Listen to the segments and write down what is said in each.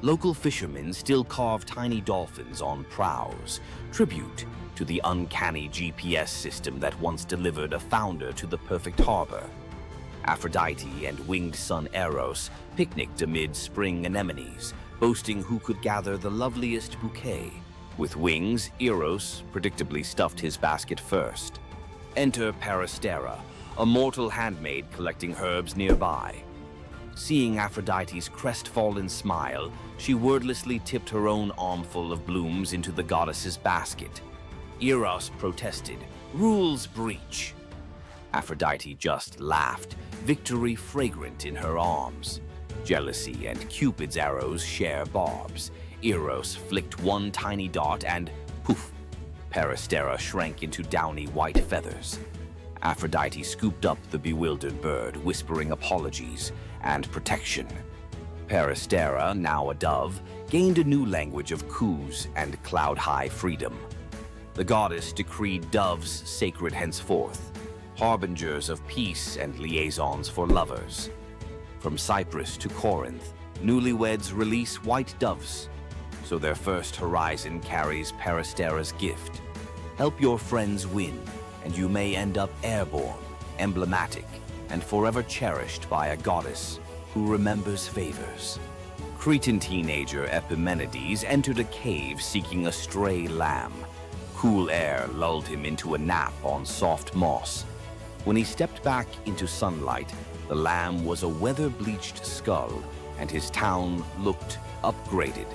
Local fishermen still carve tiny dolphins on prows, tribute to the uncanny GPS system that once delivered a founder to the perfect harbor. Aphrodite and winged son Eros picnicked amid spring anemones, boasting who could gather the loveliest bouquet. With wings, Eros predictably stuffed his basket first. Enter Peristera, a mortal handmaid collecting herbs nearby. Seeing Aphrodite's crestfallen smile, she wordlessly tipped her own armful of blooms into the goddess's basket. Eros protested, "Rules breach." Aphrodite just laughed, victory fragrant in her arms. Jealousy and Cupid's arrows share barbs. Eros flicked one tiny dart and poof, Peristera shrank into downy white feathers. Aphrodite scooped up the bewildered bird, whispering apologies and protection. Peristera, now a dove, gained a new language of coos and cloud-high freedom. The goddess decreed doves sacred henceforth, harbingers of peace and liaisons for lovers. From Cyprus to Corinth, newlyweds release white doves, so their first horizon carries Peristera's gift. Help your friends win, and you may end up airborne, emblematic, and forever cherished by a goddess who remembers favors. Cretan teenager Epimenides entered a cave seeking a stray lamb. Cool air lulled him into a nap on soft moss. When he stepped back into sunlight, the lamb was a weather-bleached skull, and his town looked upgraded.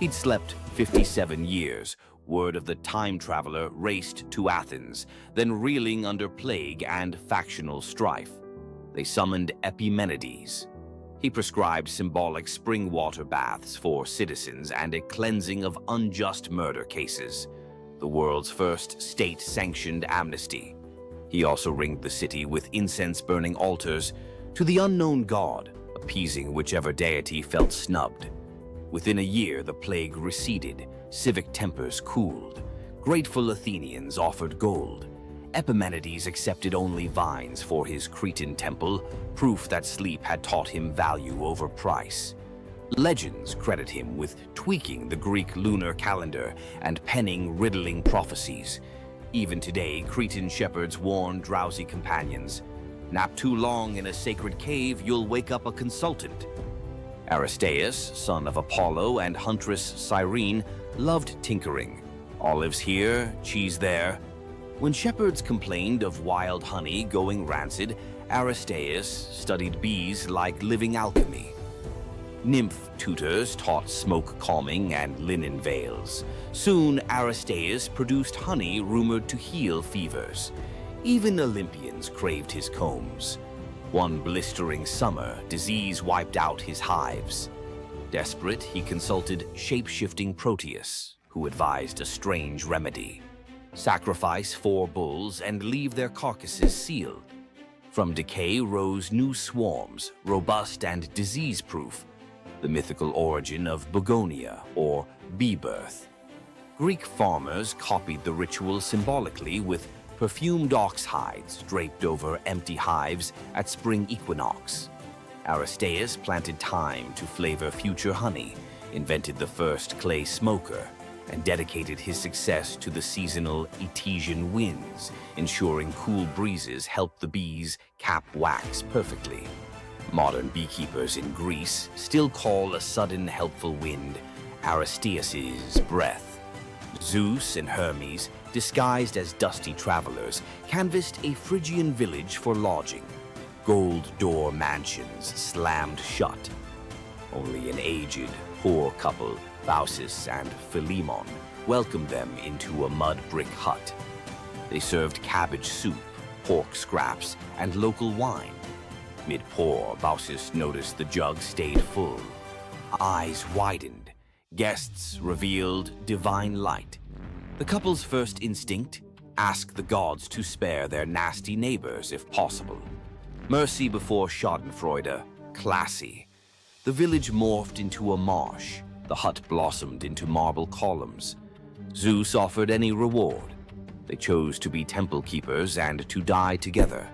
He'd slept 57 years. Word of the time traveler raced to Athens, then reeling under plague and factional strife. They summoned Epimenides. He prescribed symbolic spring water baths for citizens and a cleansing of unjust murder cases, the world's first state-sanctioned amnesty. He also ringed the city with incense-burning altars to the unknown god, appeasing whichever deity felt snubbed. Within a year, the plague receded, civic tempers cooled. Grateful Athenians offered gold. Epimenides accepted only vines for his Cretan temple, proof that sleep had taught him value over price. Legends credit him with tweaking the Greek lunar calendar and penning riddling prophecies. Even today, Cretan shepherds warn drowsy companions, "Nap too long in a sacred cave, you'll wake up a consultant." Aristaeus, son of Apollo and huntress Cyrene, loved tinkering. Olives here, cheese there. When shepherds complained of wild honey going rancid, Aristaeus studied bees like living alchemy. Nymph tutors taught smoke calming and linen veils. Soon, Aristaeus produced honey rumored to heal fevers. Even Olympians craved his combs. One blistering summer, disease wiped out his hives. Desperate, he consulted shape-shifting Proteus, who advised a strange remedy. Sacrifice 4 bulls and leave their carcasses sealed. From decay rose new swarms, robust and disease-proof, the mythical origin of begonia, or bee birth. Greek farmers copied the ritual symbolically with perfumed ox hides draped over empty hives at spring equinox. Aristaeus planted thyme to flavor future honey, invented the first clay smoker, and dedicated his success to the seasonal Etesian winds, ensuring cool breezes helped the bees cap wax perfectly. Modern beekeepers in Greece still call a sudden helpful wind Aristaeus's breath. Zeus and Hermes, disguised as dusty travelers, canvassed a Phrygian village for lodging. Gold door mansions slammed shut. Only an aged, poor couple, Baucis and Philemon, welcomed them into a mud brick hut. They served cabbage soup, pork scraps, and local wine. Mid-pour, Baucis noticed the jug stayed full. Eyes widened. Guests revealed divine light. The couple's first instinct? Ask the gods to spare their nasty neighbors if possible. Mercy before schadenfreude, classy. The village morphed into a marsh. The hut blossomed into marble columns. Zeus offered any reward. They chose to be temple keepers and to die together.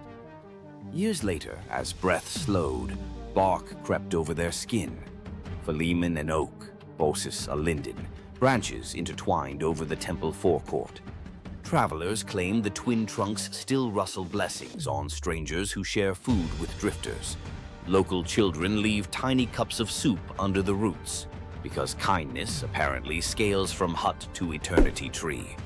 Years later, as breath slowed, bark crept over their skin. Philemon an oak, bossis a linden, branches intertwined over the temple forecourt. Travelers claim the twin trunks still rustle blessings on strangers who share food with drifters. Local children leave tiny cups of soup under the roots, because kindness apparently scales from hut to eternity tree.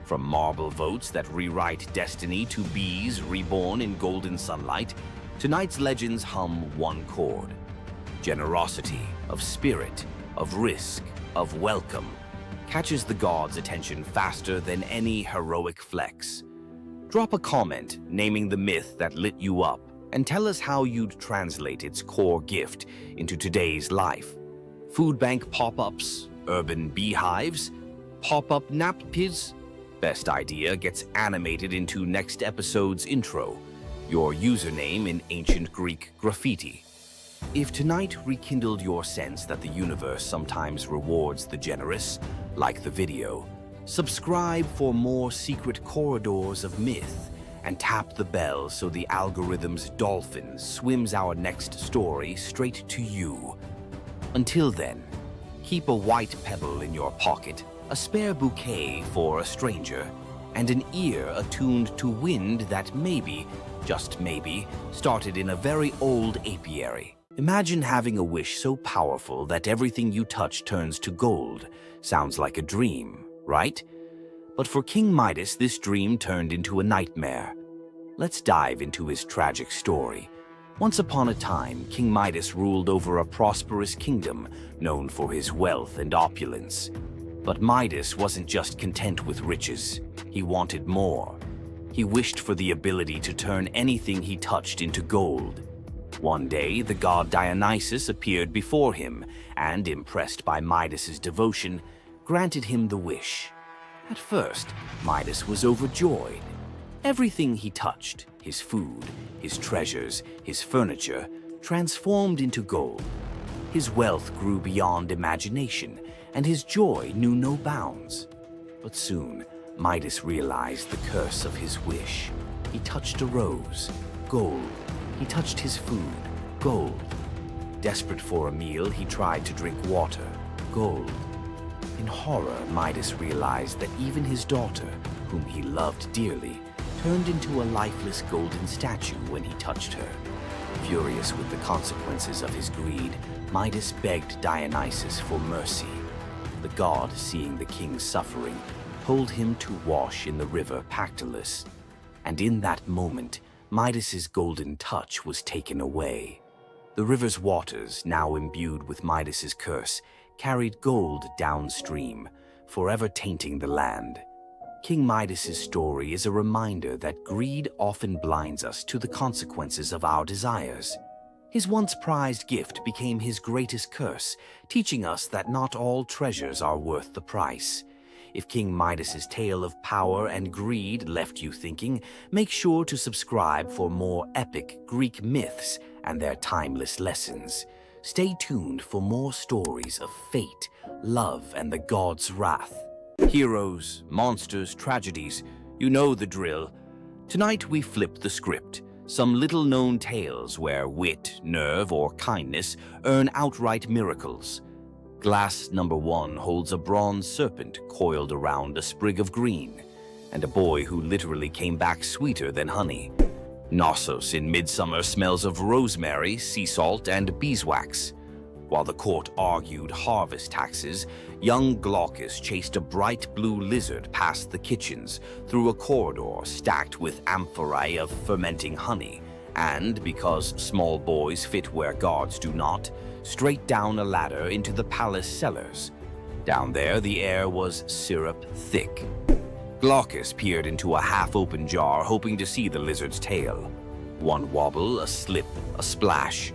From marble votes that rewrite destiny to bees reborn in golden sunlight, tonight's legends hum one chord. Generosity, of spirit, of risk, of welcome, catches the gods' attention faster than any heroic flex. Drop a comment naming the myth that lit you up and tell us how you'd translate its core gift into today's life. Food bank pop-ups, urban beehives, pop-up nappies. Best idea gets animated into next episode's intro, your username in ancient Greek graffiti. If tonight rekindled your sense that the universe sometimes rewards the generous, like the video, subscribe for more secret corridors of myth and tap the bell so the algorithm's dolphin swims our next story straight to you. Until then, keep a white pebble in your pocket, a spare bouquet for a stranger, and an ear attuned to wind that maybe, just maybe, started in a very old apiary. Imagine having a wish so powerful that everything you touch turns to gold. Sounds like a dream, right? But for King Midas, this dream turned into a nightmare. Let's dive into his tragic story. Once upon a time, King Midas ruled over a prosperous kingdom known for his wealth and opulence. But Midas wasn't just content with riches. He wanted more. He wished for the ability to turn anything he touched into gold. One day, the god Dionysus appeared before him and, impressed by Midas's devotion, granted him the wish. At first, Midas was overjoyed. Everything he touched, his food, his treasures, his furniture, transformed into gold. His wealth grew beyond imagination, and his joy knew no bounds. But soon, Midas realized the curse of his wish. He touched a rose, gold. He touched his food, gold. Desperate for a meal, he tried to drink water, gold. In horror, Midas realized that even his daughter, whom he loved dearly, turned into a lifeless golden statue when he touched her. Furious with the consequences of his greed, Midas begged Dionysus for mercy. The god, seeing the king's suffering, told him to wash in the river Pactolus. And in that moment, Midas's golden touch was taken away. The river's waters, now imbued with Midas's curse, carried gold downstream, forever tainting the land. King Midas's story is a reminder that greed often blinds us to the consequences of our desires. His once prized gift became his greatest curse, teaching us that not all treasures are worth the price. If King Midas's tale of power and greed left you thinking, make sure to subscribe for more epic Greek myths and their timeless lessons. Stay tuned for more stories of fate, love, and the gods' wrath. Heroes, monsters, tragedies, you know the drill. Tonight we flip the script. Some little-known tales where wit, nerve, or kindness earn outright miracles. Glass number 1 holds a bronze serpent coiled around a sprig of green, and a boy who literally came back sweeter than honey. Knossos in Midsummer smells of rosemary, sea salt, and beeswax. While the court argued harvest taxes, young Glaucus chased a bright blue lizard past the kitchens, through a corridor stacked with amphorae of fermenting honey, and, because small boys fit where gods do not, straight down a ladder into the palace cellars. Down there, the air was syrup thick. Glaucus peered into a half-open jar, hoping to see the lizard's tail. One wobble, a slip, a splash.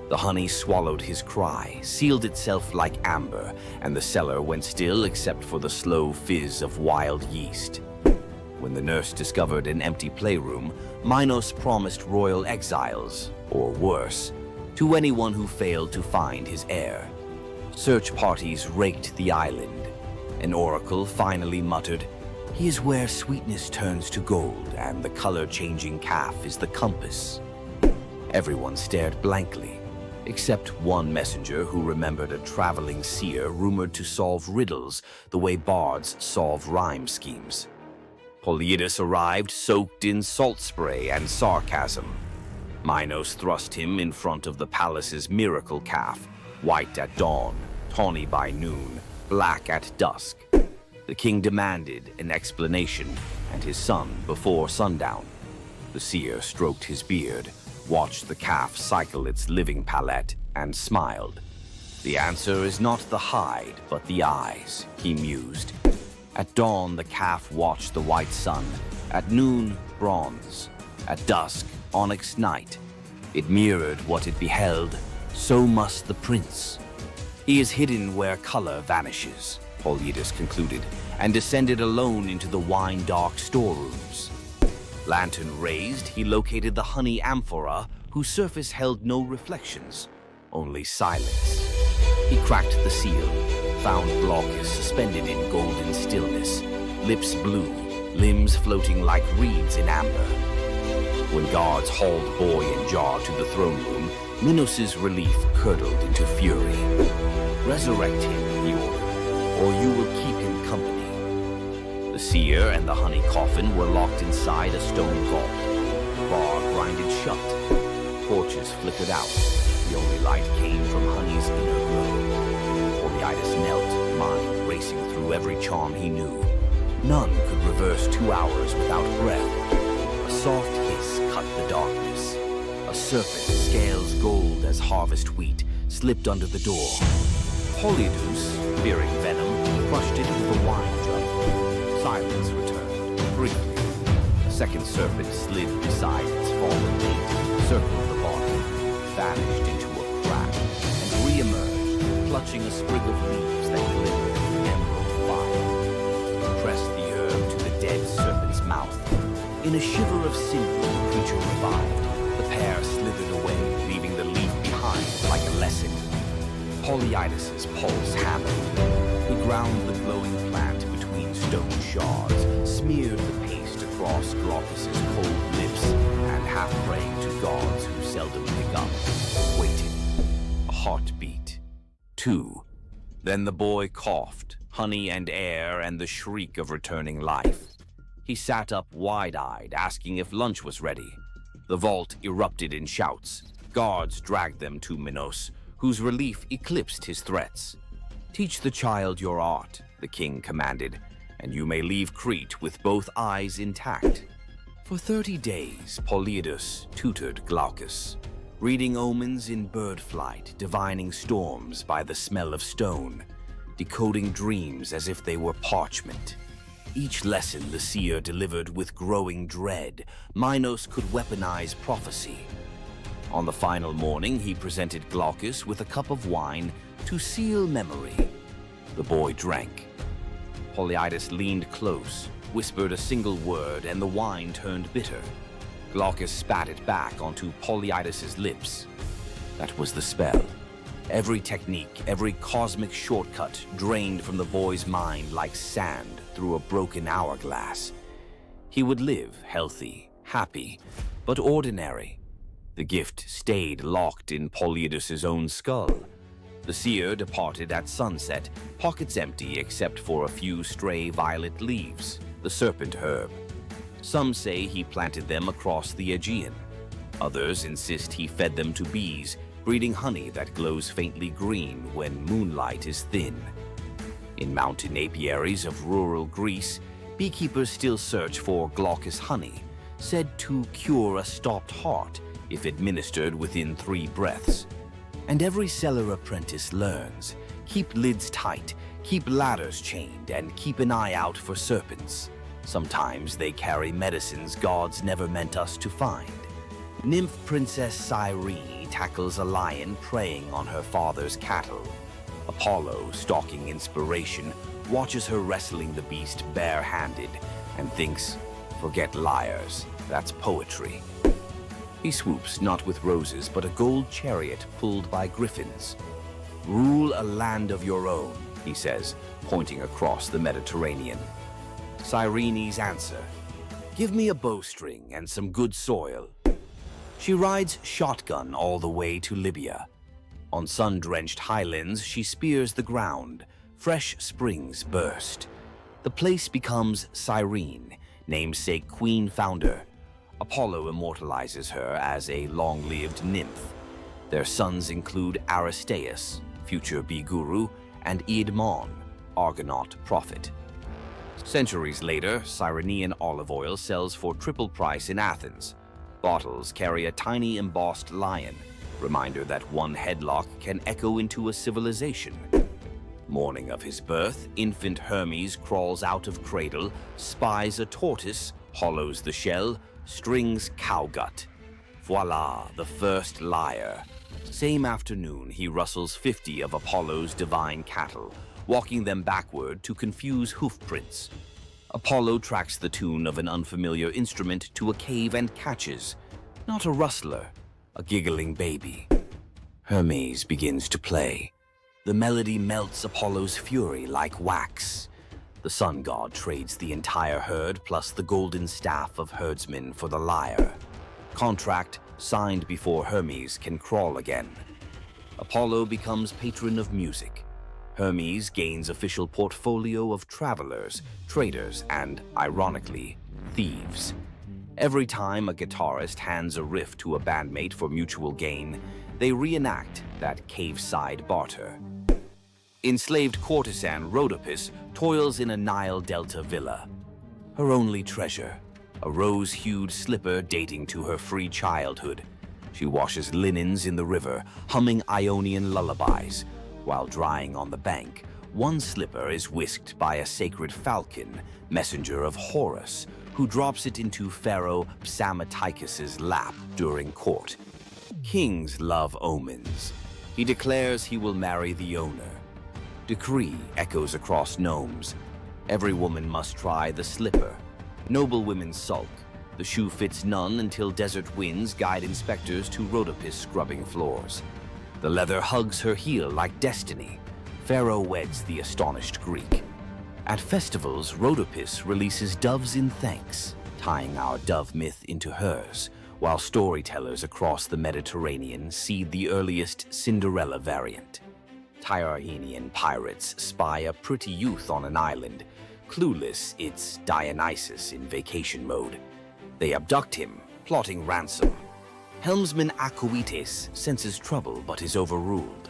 The honey swallowed his cry, sealed itself like amber, and the cellar went still except for the slow fizz of wild yeast. When the nurse discovered an empty playroom, Minos promised royal exiles, or worse, to anyone who failed to find his heir. Search parties raked the island. An oracle finally muttered, "He is where sweetness turns to gold, and the color-changing calf is the compass." Everyone stared blankly, except one messenger who remembered a traveling seer rumored to solve riddles the way bards solve rhyme schemes. Polyidus arrived soaked in salt spray and sarcasm. Minos thrust him in front of the palace's miracle calf, white at dawn, tawny by noon, black at dusk. The king demanded an explanation, and his son before sundown. The seer stroked his beard, watched the calf cycle its living palette, and smiled. The answer is not the hide, but the eyes, he mused. At dawn, the calf watched the white sun. At noon, bronze. At dusk, onyx night. It mirrored what it beheld. So must the prince. He is hidden where color vanishes, Polyidus concluded, and descended alone into the wine-dark storerooms. Lantern raised, he located the honey amphora, whose surface held no reflections, only silence. He cracked the seal, found Glaucus suspended in golden stillness, lips blue, limbs floating like reeds in amber. When guards hauled boy and jar to the throne room, Minos's relief curdled into fury. Resurrect him, he ordered, or you will keep him company. The seer and the honey coffin were locked inside a stone vault. The bar grinded shut. Torches flickered out. The only light came from honey's inner glow. Polyidus knelt, mind racing through every charm he knew. None could reverse 2 hours without breath. A soft hiss cut the darkness. A serpent, scales gold as harvest wheat, slipped under the door. Polyidus, fearing venom, crushed it with a wine jug. Silence returned, briefly. A second serpent slid beside its fallen mate, circled the bottom, vanished into a crack, and re-emerged, clutching a sprig of leaves that glimmered in emerald fire. Pressed the herb to the dead serpent's mouth. In a shiver of sinew, the creature revived. The pair slithered away, leaving the leaf behind like a lesson. Polyidus's pulse hammered. He ground the glowing plant between stone shards, smeared the paste across Glaucus's cold lips, and half praying to gods who seldom pick up, waited. A heartbeat. 2. Then the boy coughed, honey and air and the shriek of returning life. He sat up wide-eyed, asking if lunch was ready. The vault erupted in shouts. Guards dragged them to Minos, whose relief eclipsed his threats. Teach the child your art, the king commanded, and you may leave Crete with both eyes intact. For 30 days, Polyidus tutored Glaucus, reading omens in bird flight, divining storms by the smell of stone, decoding dreams as if they were parchment. Each lesson the seer delivered with growing dread. Minos could weaponize prophecy. On the final morning, he presented Glaucus with a cup of wine to seal memory. The boy drank. Polyidus leaned close, whispered a single word, and the wine turned bitter. Glaucus spat it back onto Polyidus's lips. That was the spell. Every technique, every cosmic shortcut drained from the boy's mind like sand through a broken hourglass. He would live healthy, happy, but ordinary. The gift stayed locked in Polyidus's own skull. The seer departed at sunset, pockets empty except for a few stray violet leaves, the serpent herb. Some say he planted them across the Aegean. Others insist he fed them to bees, breeding honey that glows faintly green when moonlight is thin. In mountain apiaries of rural Greece, beekeepers still search for Glaucus honey, said to cure a stopped heart if administered within 3 breaths. And every cellar apprentice learns, keep lids tight, keep ladders chained, and keep an eye out for serpents. Sometimes they carry medicines gods never meant us to find. Nymph Princess Cyrene tackles a lion preying on her father's cattle. Apollo, stalking inspiration, watches her wrestling the beast bare-handed and thinks, forget liars, that's poetry. He swoops not with roses, but a gold chariot pulled by griffins. Rule a land of your own, he says, pointing across the Mediterranean. Cyrene's answer, give me a bowstring and some good soil. She rides shotgun all the way to Libya. On sun-drenched highlands, she spears the ground. Fresh springs burst. The place becomes Cyrene, namesake queen founder. Apollo immortalizes her as a long-lived nymph. Their sons include Aristaeus, future bee-guru, and Eidmon, Argonaut prophet. Centuries later, Cyrenean olive oil sells for triple price in Athens. Bottles carry a tiny embossed lion, reminder that one headlock can echo into a civilization. Morning of his birth, infant Hermes crawls out of cradle, spies a tortoise, hollows the shell, strings cowgut. Voila, the first lyre. Same afternoon, he rustles 50 of Apollo's divine cattle, walking them backward to confuse hoofprints. Apollo tracks the tune of an unfamiliar instrument to a cave and catches, not a rustler, a giggling baby. Hermes begins to play. The melody melts Apollo's fury like wax. The sun god trades the entire herd plus the golden staff of herdsmen for the lyre. Contract signed before Hermes can crawl again. Apollo becomes patron of music. Hermes gains official portfolio of travelers, traders, and, ironically, thieves. Every time a guitarist hands a riff to a bandmate for mutual gain, they reenact that cave-side barter. Enslaved courtesan Rhodopis toils in a Nile Delta villa. Her only treasure, a rose-hued slipper dating to her free childhood. She washes linens in the river, humming Ionian lullabies. While drying on the bank, one slipper is whisked by a sacred falcon, messenger of Horus, who drops it into Pharaoh Psamatechus's lap during court. Kings love omens. He declares he will marry the owner. Decree echoes across gnomes. Every woman must try the slipper. Noble women sulk. The shoe fits none until desert winds guide inspectors to Rhodopis scrubbing floors. The leather hugs her heel like destiny. Pharaoh weds the astonished Greek. At festivals, Rhodopis releases doves in thanks, tying our dove myth into hers, while storytellers across the Mediterranean seed the earliest Cinderella variant. Tyrrhenian pirates spy a pretty youth on an island. Clueless, it's Dionysus in vacation mode. They abduct him, plotting ransom. Helmsman Acoetes senses trouble but is overruled.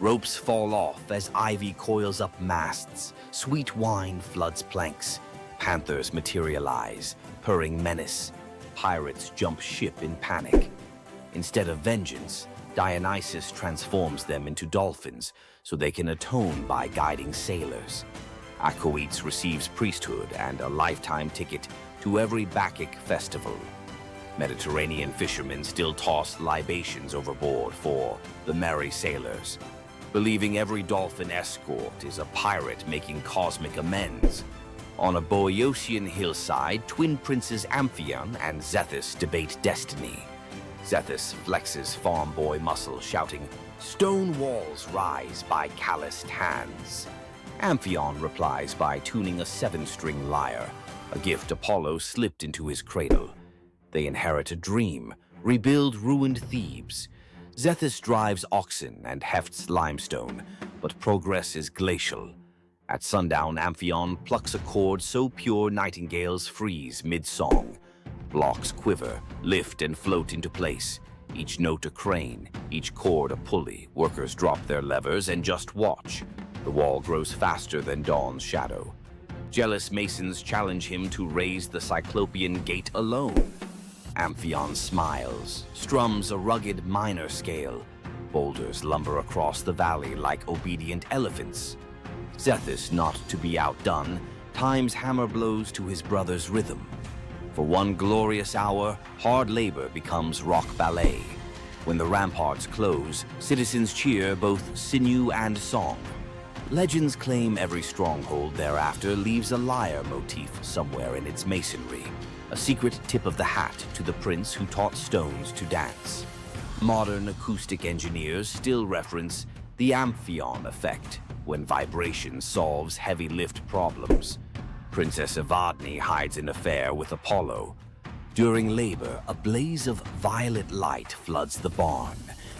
Ropes fall off as ivy coils up masts. Sweet wine floods planks. Panthers materialize, purring menace. Pirates jump ship in panic. Instead of vengeance, Dionysus transforms them into dolphins so they can atone by guiding sailors. Acoetes receives priesthood and a lifetime ticket to every Bacchic festival. Mediterranean fishermen still toss libations overboard for the merry sailors, believing every dolphin escort is a pirate making cosmic amends. On a Boeotian hillside, twin princes Amphion and Zethus debate destiny. Zethus flexes farm boy muscle, shouting, "Stone walls rise by calloused hands." Amphion replies by tuning a 7-string lyre, a gift Apollo slipped into his cradle. They inherit a dream, rebuild ruined Thebes. Zethus drives oxen and hefts limestone, but progress is glacial. At sundown, Amphion plucks a chord so pure nightingales freeze mid-song. Blocks quiver, lift and float into place. Each note a crane, each chord a pulley. Workers drop their levers and just watch. The wall grows faster than dawn's shadow. Jealous masons challenge him to raise the Cyclopean gate alone. Amphion smiles, strums a rugged minor scale. Boulders lumber across the valley like obedient elephants. Zethus, not to be outdone, times hammer blows to his brother's rhythm. For one glorious hour, hard labor becomes rock ballet. When the ramparts close, citizens cheer both sinew and song. Legends claim every stronghold thereafter leaves a lyre motif somewhere in its masonry, a secret tip of the hat to the prince who taught stones to dance. Modern acoustic engineers still reference the Amphion effect when vibration solves heavy lift problems. Princess Evadne hides an affair with Apollo. During labor, a blaze of violet light floods the barn.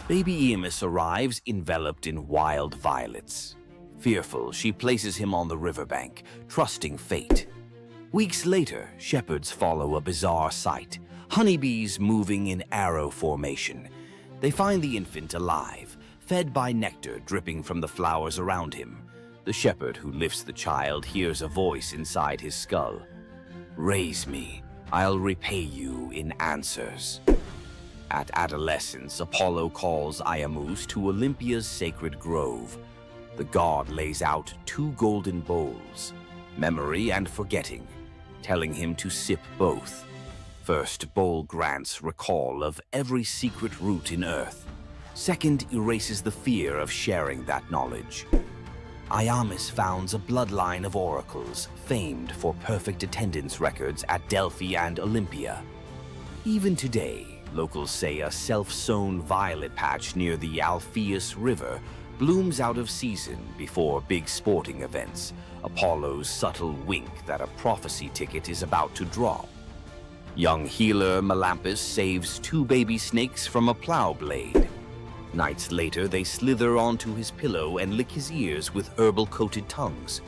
Baby Emus arrives enveloped in wild violets. Fearful, she places him on the riverbank, trusting fate. Weeks later, shepherds follow a bizarre sight: honeybees moving in arrow formation. They find the infant alive, fed by nectar dripping from the flowers around him. The shepherd who lifts the child hears a voice inside his skull. "Raise me, I'll repay you in answers." At adolescence, Apollo calls Iamus to Olympia's sacred grove. The god lays out 2 golden bowls, memory and forgetting, telling him to sip both. First bowl grants recall of every secret root in Earth. Second erases the fear of sharing that knowledge. Iamus founds a bloodline of oracles, famed for perfect attendance records at Delphi and Olympia. Even today, locals say a self-sown violet patch near the Alpheus River blooms out of season before big sporting events, Apollo's subtle wink that a prophecy ticket is about to drop. Young healer Melampus saves 2 baby snakes from a plow blade. Nights later, they slither onto his pillow and lick his ears with herbal-coated tongues.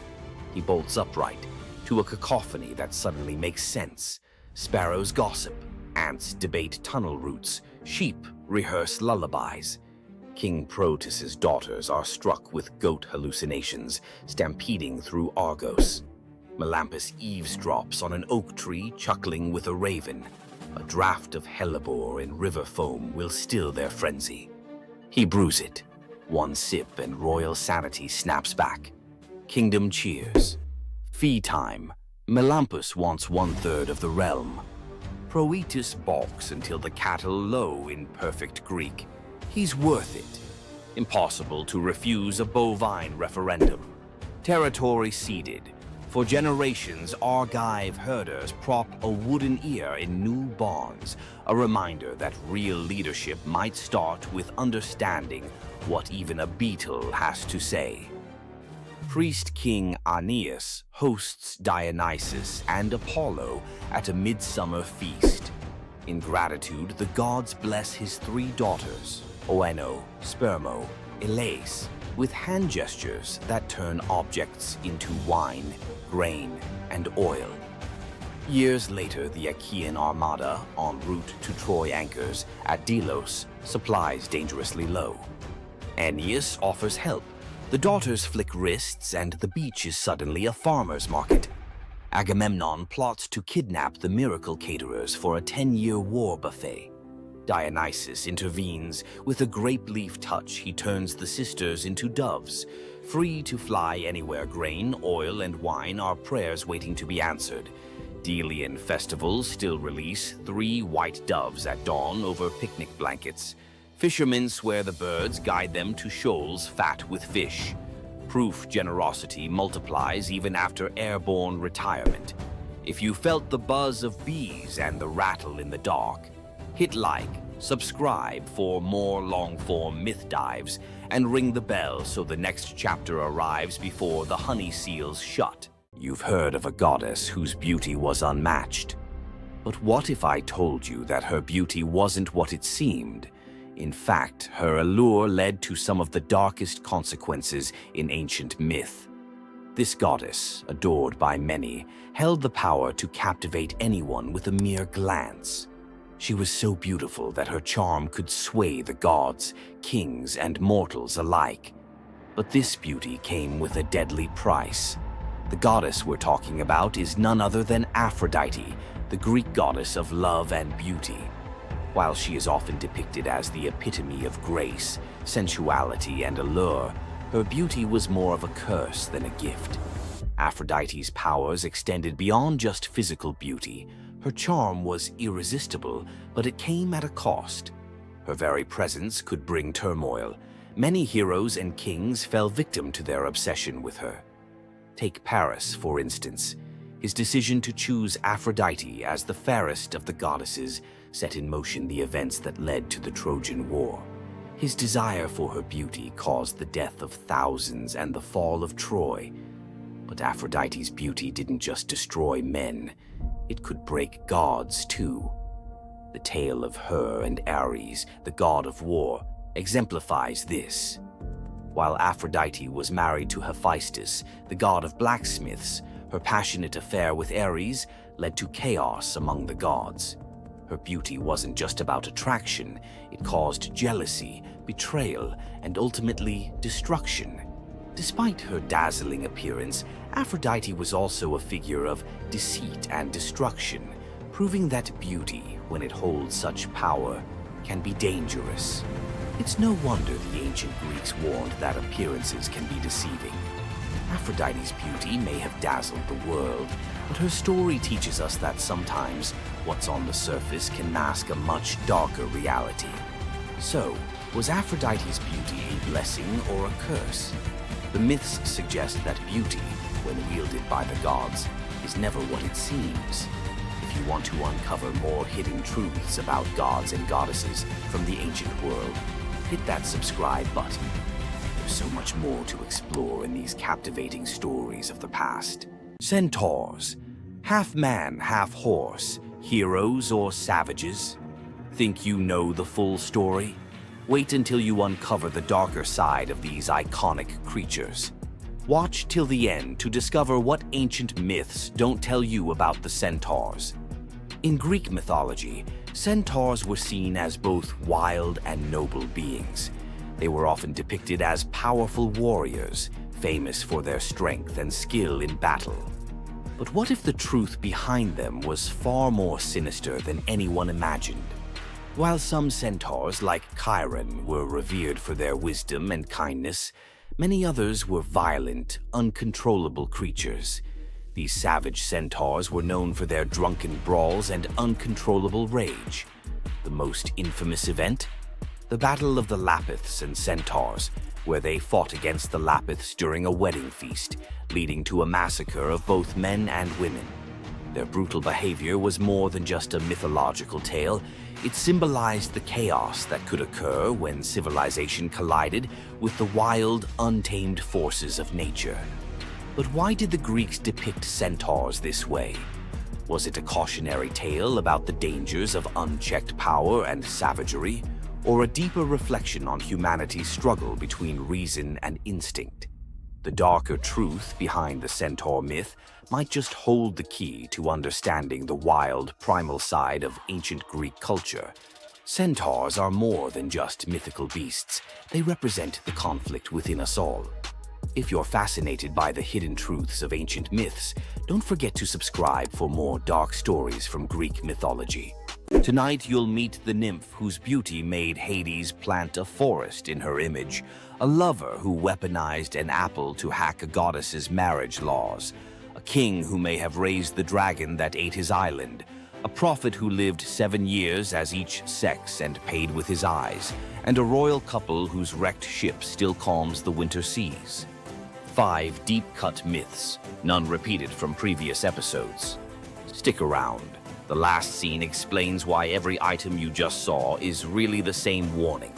He bolts upright, to a cacophony that suddenly makes sense. Sparrows gossip, ants debate tunnel routes, sheep rehearse lullabies. King Proteus's daughters are struck with goat hallucinations, stampeding through Argos. Melampus eavesdrops on an oak tree, chuckling with a raven. A draught of hellebore in river foam will still their frenzy. He brews it. 1 sip and royal sanity snaps back. Kingdom cheers. Fee time. Melampus wants 1/3 of the realm. Proetus balks until the cattle low in perfect Greek. He's worth it. Impossible to refuse a bovine referendum. Territory ceded. For generations, Argive herders prop a wooden ear in new barns, a reminder that real leadership might start with understanding what even a beetle has to say. Priest King Aeneas hosts Dionysus and Apollo at a midsummer feast. In gratitude, the gods bless his 3 daughters, Oeno, Spermo, Elais, with hand gestures that turn objects into wine, grain, and oil. Years later, the Achaean armada, en route to Troy anchors at Delos, supplies dangerously low. Aeneas offers help. The daughters flick wrists, and the beach is suddenly a farmer's market. Agamemnon plots to kidnap the miracle caterers for a 10-year war buffet. Dionysus intervenes. With a grape leaf touch, he turns the sisters into doves. Free to fly anywhere, grain, oil, and wine are prayers waiting to be answered. Delian festivals still release 3 white doves at dawn over picnic blankets. Fishermen swear the birds guide them to shoals fat with fish. Proof generosity multiplies even after airborne retirement. If you felt the buzz of bees and the rattle in the dark, hit like, subscribe for more long-form myth dives, and ring the bell so the next chapter arrives before the honey seals shut. You've heard of a goddess whose beauty was unmatched. But what if I told you that her beauty wasn't what it seemed? In fact, her allure led to some of the darkest consequences in ancient myth. This goddess, adored by many, held the power to captivate anyone with a mere glance. She was so beautiful that her charm could sway the gods, kings, and mortals alike. But this beauty came with a deadly price. The goddess we're talking about is none other than Aphrodite, the Greek goddess of love and beauty. While she is often depicted as the epitome of grace, sensuality, and allure, her beauty was more of a curse than a gift. Aphrodite's powers extended beyond just physical beauty. Her charm was irresistible, but it came at a cost. Her very presence could bring turmoil. Many heroes and kings fell victim to their obsession with her. Take Paris, for instance. His decision to choose Aphrodite as the fairest of the goddesses set in motion the events that led to the Trojan War. His desire for her beauty caused the death of thousands and the fall of Troy. But Aphrodite's beauty didn't just destroy men. It could break gods, too. The tale of her and Ares, the god of war, exemplifies this. While Aphrodite was married to Hephaestus, the god of blacksmiths, her passionate affair with Ares led to chaos among the gods. Her beauty wasn't just about attraction, it caused jealousy, betrayal, and ultimately destruction. Despite her dazzling appearance, Aphrodite was also a figure of deceit and destruction, proving that beauty, when it holds such power, can be dangerous. It's no wonder the ancient Greeks warned that appearances can be deceiving. Aphrodite's beauty may have dazzled the world, but her story teaches us that sometimes what's on the surface can mask a much darker reality. So, was Aphrodite's beauty a blessing or a curse? The myths suggest that beauty, when wielded by the gods, is never what it seems. If you want to uncover more hidden truths about gods and goddesses from the ancient world, hit that subscribe button. There's so much more to explore in these captivating stories of the past. Centaurs, half man, half horse, heroes or savages? Think you know the full story? Wait until you uncover the darker side of these iconic creatures. Watch till the end to discover what ancient myths don't tell you about the Centaurs. In Greek mythology, Centaurs were seen as both wild and noble beings. They were often depicted as powerful warriors, famous for their strength and skill in battle. But what if the truth behind them was far more sinister than anyone imagined? While some centaurs, like Chiron, were revered for their wisdom and kindness, many others were violent, uncontrollable creatures. These savage centaurs were known for their drunken brawls and uncontrollable rage. The most infamous event? The Battle of the Lapiths and Centaurs, where they fought against the Lapiths during a wedding feast, leading to a massacre of both men and women. Their brutal behavior was more than just a mythological tale. It symbolized the chaos that could occur when civilization collided with the wild, untamed forces of nature. But why did the Greeks depict centaurs this way? Was it a cautionary tale about the dangers of unchecked power and savagery, or a deeper reflection on humanity's struggle between reason and instinct? The darker truth behind the centaur myth might just hold the key to understanding the wild, primal side of ancient Greek culture. Centaurs are more than just mythical beasts. They represent the conflict within us all. If you're fascinated by the hidden truths of ancient myths, don't forget to subscribe for more dark stories from Greek mythology. Tonight you'll meet the nymph whose beauty made Hades plant a forest in her image, a lover who weaponized an apple to hack a goddess's marriage laws, a king who may have raised the dragon that ate his island, a prophet who lived 7 years as each sex and paid with his eyes, and a royal couple whose wrecked ship still calms the winter seas. 5 deep-cut myths, none repeated from previous episodes. Stick around. The last scene explains why every item you just saw is really the same warning.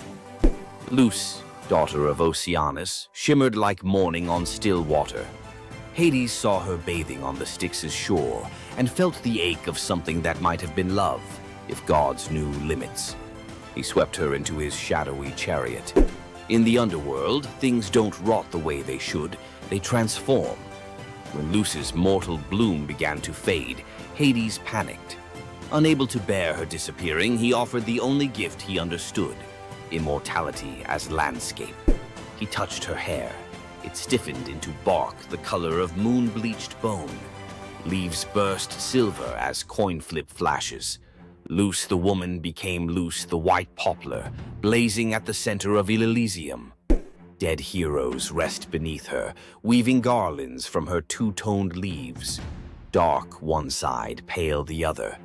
Luce, daughter of Oceanus, shimmered like morning on still water. Hades saw her bathing on the Styx's shore and felt the ache of something that might have been love, if gods knew limits. He swept her into his shadowy chariot. In the underworld, things don't rot the way they should, they transform. When Luce's mortal bloom began to fade, Hades panicked. Unable to bear her disappearing, he offered the only gift he understood, immortality as landscape. He touched her hair. It stiffened into bark the color of moon-bleached bone. Leaves burst silver as coin flip flashes. Luce the woman became Luce the white poplar, blazing at the center of Elysium. Dead heroes rest beneath her, weaving garlands from her two-toned leaves. Dark one side, pale the other,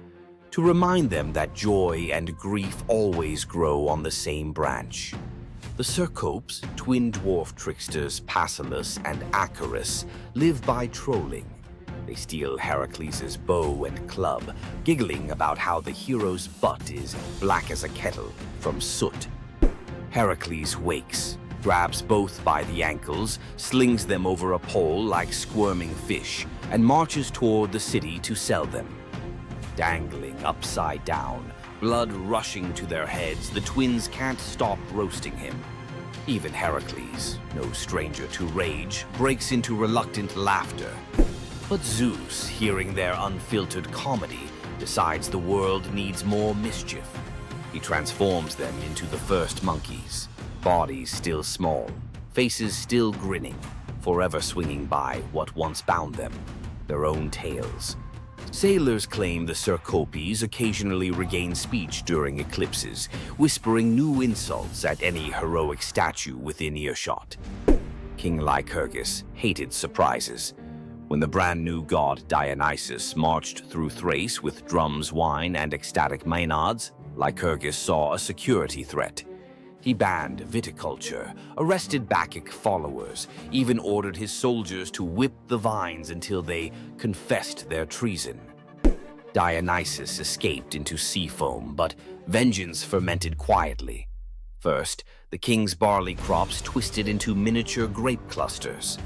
to remind them that joy and grief always grow on the same branch. The Cercopes, twin dwarf tricksters Passalus and Acarus, live by trolling. They steal Heracles' bow and club, giggling about how the hero's butt is black as a kettle from soot. Heracles wakes, grabs both by the ankles, slings them over a pole like squirming fish, and marches toward the city to sell them. Dangling upside down, Blood rushing to their heads, the twins can't stop roasting him. Even Heracles, no stranger to rage, breaks into reluctant laughter. But Zeus, hearing their unfiltered comedy, decides the world needs more mischief. He transforms them into the first monkeys, bodies still small, faces still grinning, forever swinging by what once bound them, their own tails. Sailors claim the Cercopes occasionally regain speech during eclipses, whispering new insults at any heroic statue within earshot. King Lycurgus hated surprises. When the brand new god Dionysus marched through Thrace with drums, wine, and ecstatic maenads, Lycurgus saw a security threat. He banned viticulture, arrested Bacchic followers, even ordered his soldiers to whip the vines until they confessed their treason. Dionysus escaped into sea foam, but vengeance fermented quietly. First, the king's barley crops twisted into miniature grape clusters.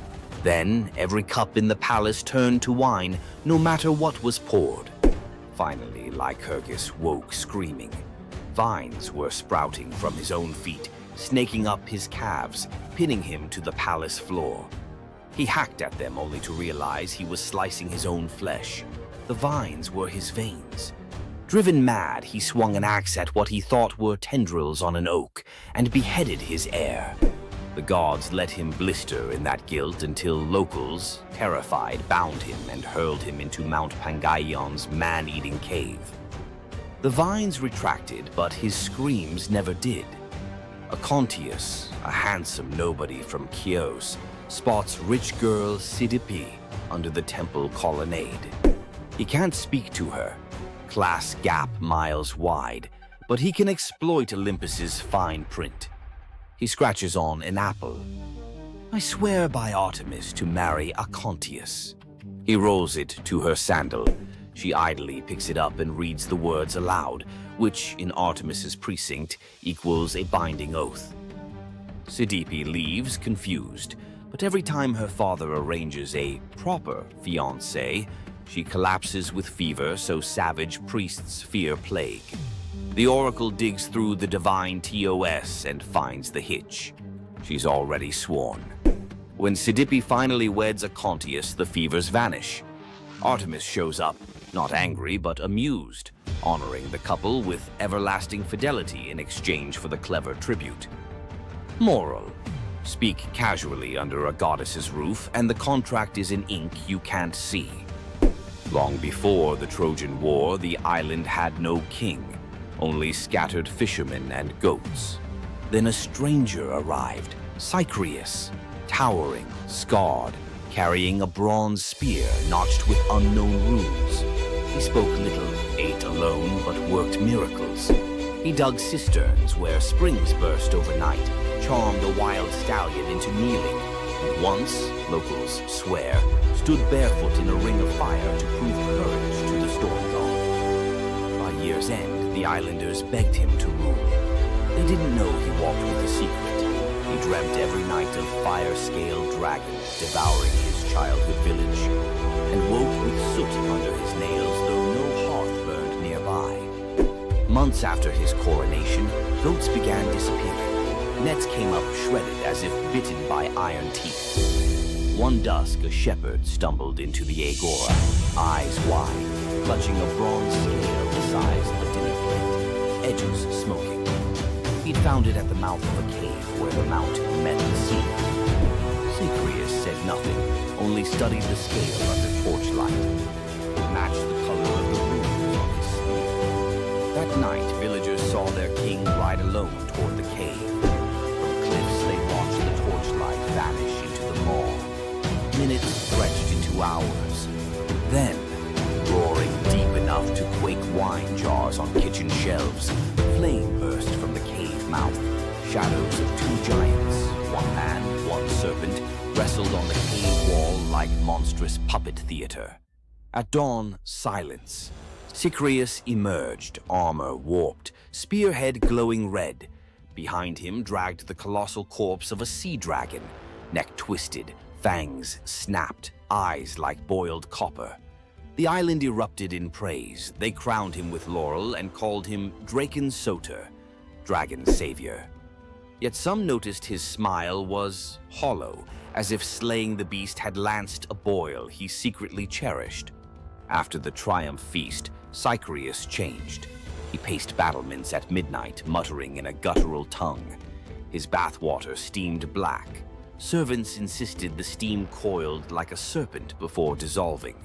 Then, every cup in the palace turned to wine, no matter what was poured. Finally, Lycurgus woke screaming. Vines were sprouting from his own feet, snaking up his calves, pinning him to the palace floor. He hacked at them only to realize he was slicing his own flesh. The vines were his veins. Driven mad, he swung an axe at what he thought were tendrils on an oak and beheaded his heir. The gods let him blister in that guilt until locals, terrified, bound him and hurled him into Mount Pangaion's man-eating cave. The vines retracted, but his screams never did. Acontius, a handsome nobody from Chios, spots rich girl Cydippe under the temple colonnade. He can't speak to her, class gap miles wide, but he can exploit Olympus's fine print. He scratches on an apple. I swear by Artemis to marry Acontius. He rolls it to her sandal. She idly picks it up and reads the words aloud, which in Artemis's precinct equals a binding oath. Cydippe leaves confused, but every time her father arranges a proper fiancé, she collapses with fever, so savage priests fear plague. The oracle digs through the divine TOS and finds the hitch. She's already sworn. When Cydippe finally weds Acontius, the fevers vanish. Artemis shows up, not angry but amused, honoring the couple with everlasting fidelity in exchange for the clever tribute. Moral: speak casually under a goddess's roof and the contract is in ink you can't see. Long before the Trojan War, the island had no king, only scattered fishermen and goats. Then a stranger arrived, Cycreus, towering, scarred, carrying a bronze spear notched with unknown runes. He spoke little, ate alone, but worked miracles. He dug cisterns where springs burst overnight, charmed a wild stallion into kneeling, and once, locals swear, stood barefoot in a ring of fire to prove courage to the storm god. By year's end, the islanders begged him to rule. They didn't know he walked with a secret. He dreamt every night of fire-scaled dragons devouring his childhood village, and woke with soot under his nails, though no hearth burned nearby. Months after his coronation, goats began disappearing. Nets came up shredded as if bitten by iron teeth. One dusk, a shepherd stumbled into the agora, eyes wide, clutching a bronze scale the size of a dinner plate, edges smoking. He'd found it at the mouth of a cave where the mountain met the sea. Cycreus said nothing, only studied the scale under torchlight. It matched the color of the runes on his sleeve. That night, villagers saw their king ride alone toward the cave. From cliffs, they watched the torchlight vanish into the maw. Minutes stretched into hours. Then, roaring deep enough to quake wine jars on kitchen shelves, flame burst from the cave mouth. Shadows of two giants, one man, one serpent, wrestled on the cave wall like monstrous puppet theater. At dawn, silence. Cycreus emerged, armor warped, spearhead glowing red. Behind him dragged the colossal corpse of a sea dragon, neck twisted, fangs snapped, eyes like boiled copper. The island erupted in praise. They crowned him with laurel and called him Draken Soter, Dragon's Savior. Yet some noticed his smile was hollow, as if slaying the beast had lanced a boil he secretly cherished. After the triumph feast, Cycreus changed. He paced battlements at midnight, muttering in a guttural tongue. His bathwater steamed black. Servants insisted the steam coiled like a serpent before dissolving.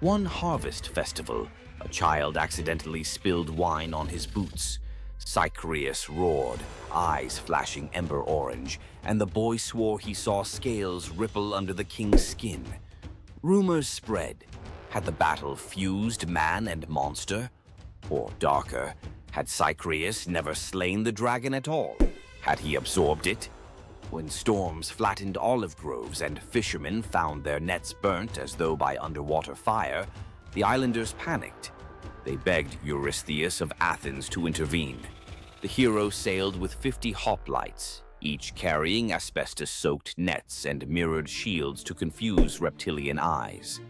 One harvest festival, a child accidentally spilled wine on his boots. Cycreus roared, eyes flashing ember orange, and the boy swore he saw scales ripple under the king's skin. Rumors spread. Had the battle fused man and monster? Or darker, had Cycreus never slain the dragon at all? Had he absorbed it? When storms flattened olive groves and fishermen found their nets burnt as though by underwater fire, the islanders panicked. They begged Eurystheus of Athens to intervene. The hero sailed with 50 hoplites, each carrying asbestos-soaked nets and mirrored shields to confuse reptilian eyes.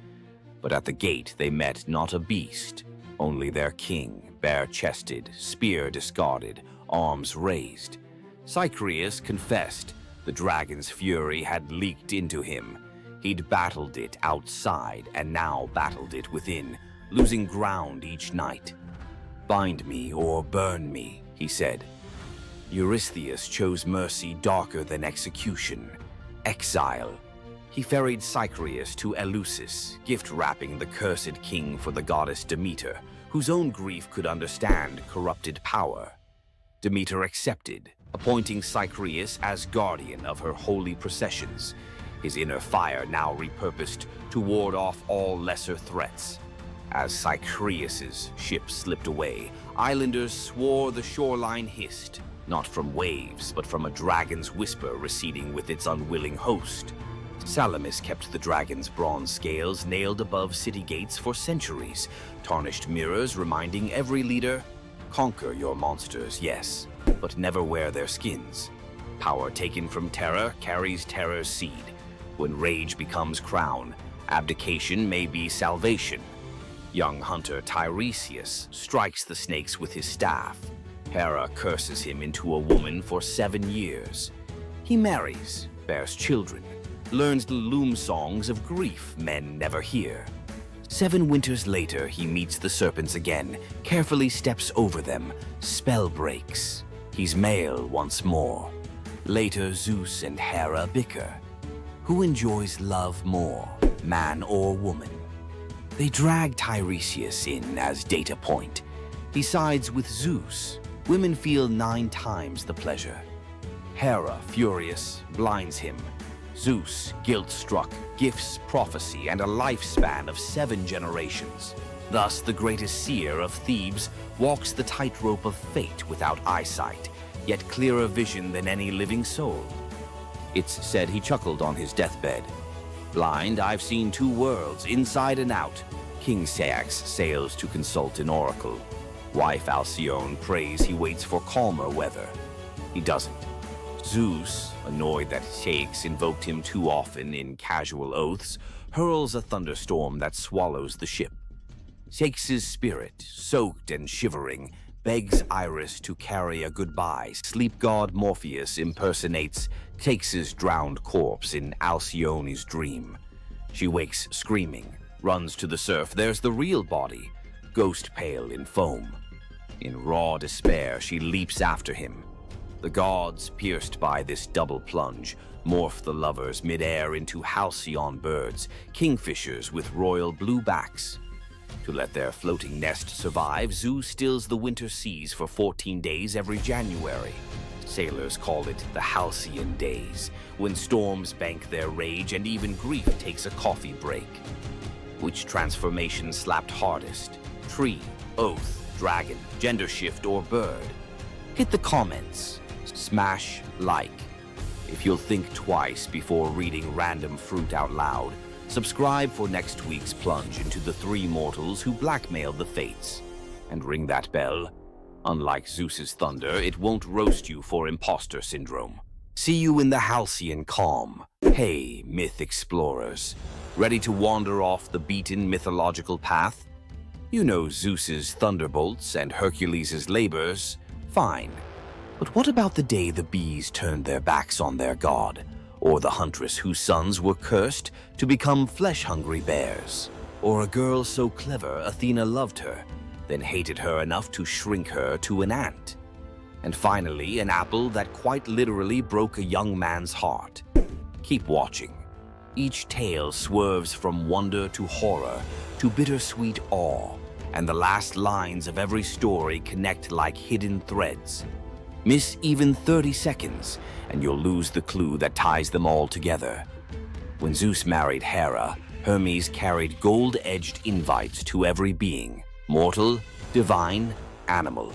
But at the gate they met not a beast, only their king, bare-chested, spear discarded, arms raised. Cycreus confessed the dragon's fury had leaked into him. He'd battled it outside and now battled it within, losing ground each night. "Bind me or burn me," he said. Eurystheus chose mercy darker than execution, exile. He ferried Cycreus to Eleusis, gift-wrapping the cursed king for the goddess Demeter, whose own grief could understand corrupted power. Demeter accepted, appointing Cycreus as guardian of her holy processions, his inner fire now repurposed to ward off all lesser threats. As Cycreus's ship slipped away, islanders swore the shoreline hissed, not from waves, but from a dragon's whisper receding with its unwilling host. Salamis kept the dragon's bronze scales nailed above city gates for centuries, tarnished mirrors reminding every leader, "Conquer your monsters, yes, but never wear their skins. Power taken from terror carries terror's seed. When rage becomes crown, abdication may be salvation." Young hunter Tiresias strikes the snakes with his staff. Hera curses him into a woman for 7 years. He marries, bears children, learns the loom songs of grief men never hear. 7 winters later, he meets the serpents again, carefully steps over them, spell breaks. He's male once more. Later, Zeus and Hera bicker. Who enjoys love more, man or woman? They drag Tiresias in as data point. He sides with Zeus. Women feel 9 times the pleasure. Hera, furious, blinds him. Zeus, guilt-struck, gifts prophecy and a lifespan of 7 generations. Thus, the greatest seer of Thebes walks the tightrope of fate without eyesight, yet clearer vision than any living soul. It's said he chuckled on his deathbed. "Blind, I've seen 2 worlds, inside and out." King Ceyx sails to consult an oracle. Wife Alcyone prays he waits for calmer weather. He doesn't. Zeus, annoyed that Ceyx invoked him too often in casual oaths, hurls a thunderstorm that swallows the ship. Ceyx's spirit, soaked and shivering, begs Iris to carry a goodbye. Sleep god Morpheus impersonates Ceyx's drowned corpse in Alcyone's dream. She wakes screaming, runs to the surf. There's the real body, ghost pale in foam. In raw despair, she leaps after him. The gods, pierced by this double plunge, morph the lovers midair into halcyon birds, kingfishers with royal blue backs. To let their floating nest survive, Zeus stills the winter seas for 14 days every January. Sailors call it the Halcyon Days, when storms bank their rage and even grief takes a coffee break. Which transformation slapped hardest? Tree, oath, dragon, gender shift, or bird? Hit the comments. Smash like. If you'll think twice before reading random fruit out loud, subscribe for next week's plunge into the 3 mortals who blackmailed the fates. And ring that bell. Unlike Zeus's thunder, it won't roast you for imposter syndrome. See you in the halcyon calm. Hey, myth explorers. Ready to wander off the beaten mythological path? You know Zeus's thunderbolts and Hercules' labors. Fine. But what about the day the bees turned their backs on their god? Or the huntress whose sons were cursed to become flesh-hungry bears? Or a girl so clever Athena loved her, then hated her enough to shrink her to an ant? And finally, an apple that quite literally broke a young man's heart. Keep watching. Each tale swerves from wonder to horror to bittersweet awe, and the last lines of every story connect like hidden threads. Miss even 30 seconds, and you'll lose the clue that ties them all together. When Zeus married Hera, Hermes carried gold-edged invites to every being, mortal, divine, animal.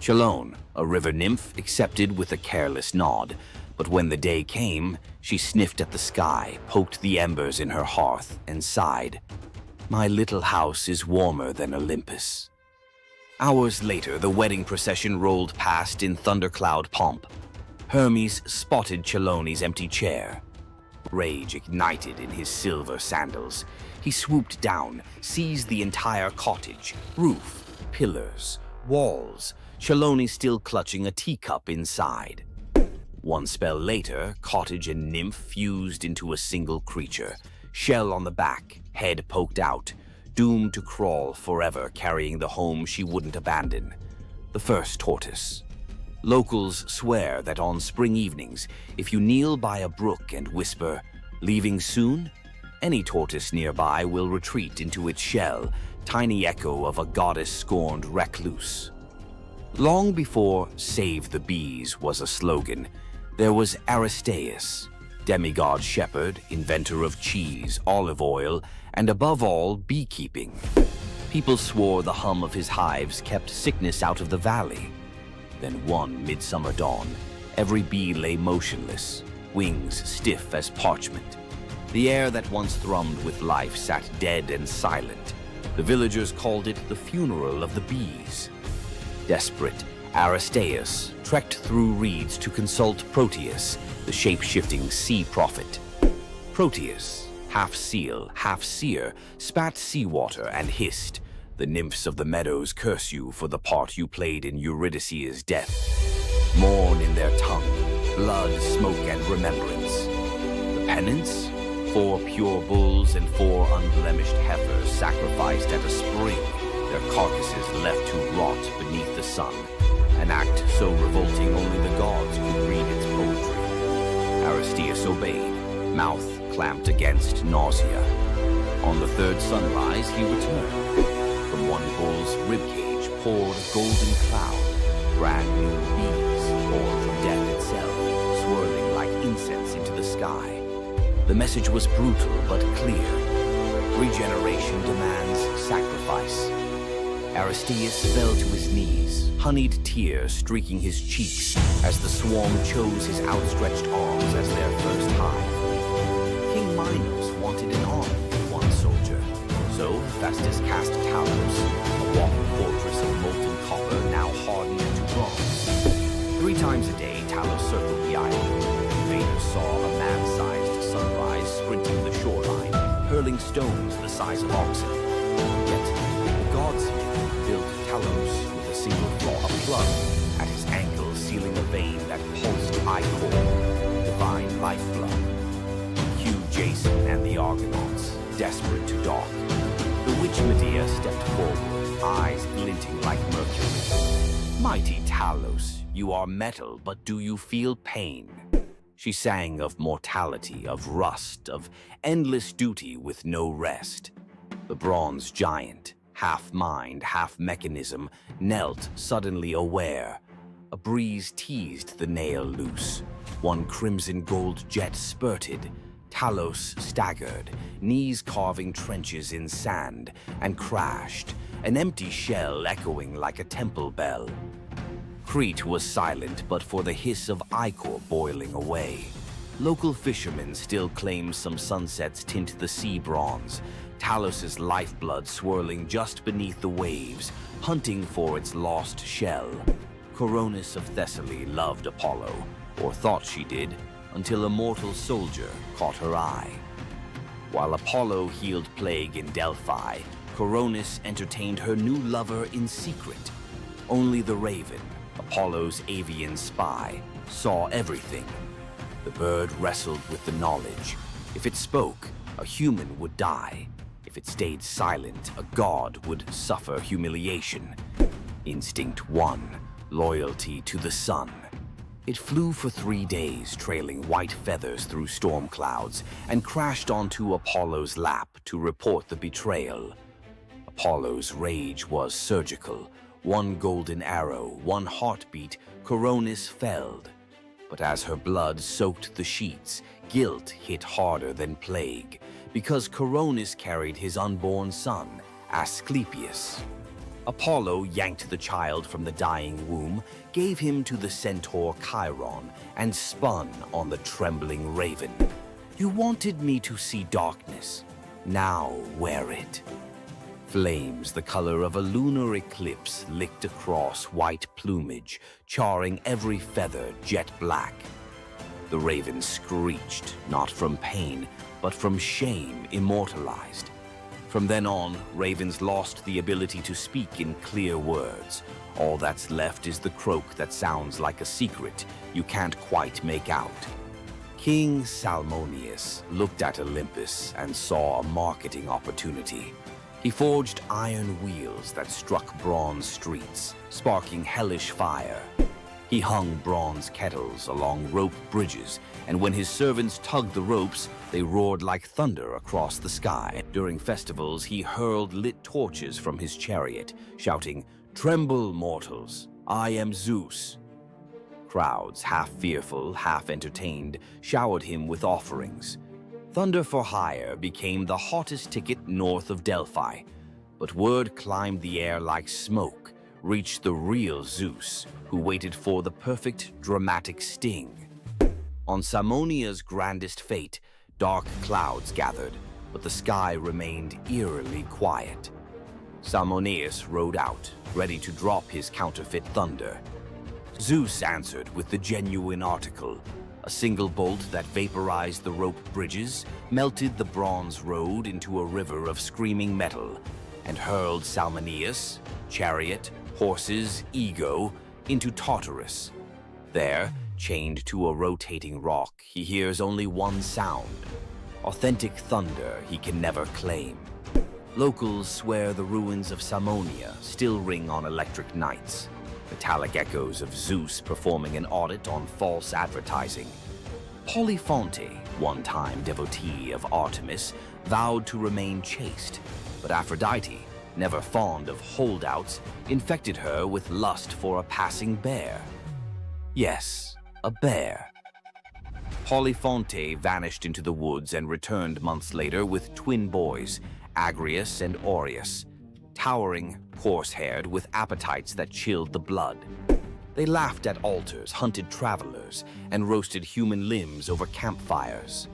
Chelone, a river nymph, accepted with a careless nod, but when the day came, she sniffed at the sky, poked the embers in her hearth, and sighed, "My little house is warmer than Olympus." Hours later, the wedding procession rolled past in thundercloud pomp. Hermes spotted Chelone's empty chair. Rage ignited in his silver sandals. He swooped down, seized the entire cottage, roof, pillars, walls, Chelone still clutching a teacup inside. One spell later, cottage and nymph fused into a single creature, shell on the back, head poked out, doomed to crawl forever carrying the home she wouldn't abandon. The first tortoise. Locals swear that on spring evenings, if you kneel by a brook and whisper, "Leaving soon?" any tortoise nearby will retreat into its shell, tiny echo of a goddess-scorned recluse. Long before "Save the Bees" was a slogan, there was Aristaeus, demigod shepherd, inventor of cheese, olive oil, and above all, beekeeping. People swore the hum of his hives kept sickness out of the valley. Then one midsummer dawn, every bee lay motionless, wings stiff as parchment. The air that once thrummed with life sat dead and silent. The villagers called it the funeral of the bees. Desperate, Aristaeus trekked through reeds to consult Proteus, the shape-shifting sea prophet. Proteus, half seal, half seer, spat seawater and hissed, "The nymphs of the meadows curse you for the part you played in Eurydice's death. Mourn in their tongue, blood, smoke, and remembrance. The penance? 4 pure bulls and 4 unblemished heifers sacrificed at a spring, their carcasses left to rot beneath the sun. An act so revolting only the gods could read its poetry." Aristaeus obeyed, mouth clamped against nausea. On the third sunrise, he returned. From one bull's ribcage poured a golden cloud, brand new bees born from death itself, swirling like incense into the sky. The message was brutal but clear. Regeneration demands sacrifice. Aristaeus fell to his knees, honeyed tears streaking his cheeks as the swarm chose his outstretched arms as their first hive. King Minos wanted an arm for one soldier, so Festus cast Talos, a walking fortress of molten copper now hardened into bronze. 3 times a day, Talos circled the island. Invaders saw a man-sized sunrise sprinting the shoreline, hurling stones the size of oxen. Yet, the godsmith built Talos with a single flaw, a plug at his ankle, sealing a vein that pulsed ichor, divine lifeblood. Cue Jason and the Argonauts, desperate to dock. The witch Medea stepped forward, eyes glinting like mercury. "Mighty Talos, you are metal, but do you feel pain?" She sang of mortality, of rust, of endless duty with no rest. The bronze giant, half mind, half mechanism, knelt suddenly aware. A breeze teased the nail loose. One crimson gold jet spurted. Talos staggered, knees carving trenches in sand, and crashed, an empty shell echoing like a temple bell. Crete was silent but for the hiss of ichor boiling away. Local fishermen still claim some sunsets tint the sea bronze, Talos's lifeblood swirling just beneath the waves, hunting for its lost shell. Coronis of Thessaly loved Apollo, or thought she did, until a mortal soldier caught her eye. While Apollo healed plague in Delphi, Coronis entertained her new lover in secret. Only the raven, Apollo's avian spy, saw everything. The bird wrestled with the knowledge. If it spoke, a human would die. If it stayed silent, a god would suffer humiliation. Instinct 1, loyalty to the sun. It flew for 3 days, trailing white feathers through storm clouds, and crashed onto Apollo's lap to report the betrayal. Apollo's rage was surgical. One golden arrow, one heartbeat, Coronis felled. But as her blood soaked the sheets, guilt hit harder than plague, because Coronis carried his unborn son, Asclepius. Apollo yanked the child from the dying womb, gave him to the centaur Chiron, and spun on the trembling raven. You wanted me to see darkness. Now wear it. Flames the color of a lunar eclipse licked across white plumage, charring every feather jet black. The raven screeched, not from pain, but from shame immortalized. From then on, ravens lost the ability to speak in clear words. All that's left is the croak that sounds like a secret you can't quite make out. King Salmoneus looked at Olympus and saw a marketing opportunity. He forged iron wheels that struck bronze streets, sparking hellish fire. He hung bronze kettles along rope bridges, and when his servants tugged the ropes, they roared like thunder across the sky. During festivals, he hurled lit torches from his chariot, shouting, "Tremble, mortals! I am Zeus!" Crowds, half fearful, half entertained, showered him with offerings. Thunder for hire became the hottest ticket north of Delphi, but word climbed the air like smoke, reached the real Zeus, who waited for the perfect dramatic sting. On Salmonia's grandest fate, dark clouds gathered, but the sky remained eerily quiet. Salmoneus rode out, ready to drop his counterfeit thunder. Zeus answered with the genuine article, a single bolt that vaporized the rope bridges, melted the bronze road into a river of screaming metal, and hurled Salmoneus, chariot, horses, ego, into Tartarus. There, chained to a rotating rock, he hears only one sound. Authentic thunder he can never claim. Locals swear the ruins of Salmonia still ring on electric nights. Metallic echoes of Zeus performing an audit on false advertising. Polyphonte, one-time devotee of Artemis, vowed to remain chaste, but Aphrodite, never fond of holdouts, infected her with lust for a passing bear. Yes, a bear. Polyphonte vanished into the woods and returned months later with twin boys, Agrius and Aureus, towering, coarse-haired, with appetites that chilled the blood. They laughed at altars, hunted travelers, and roasted human limbs over campfires.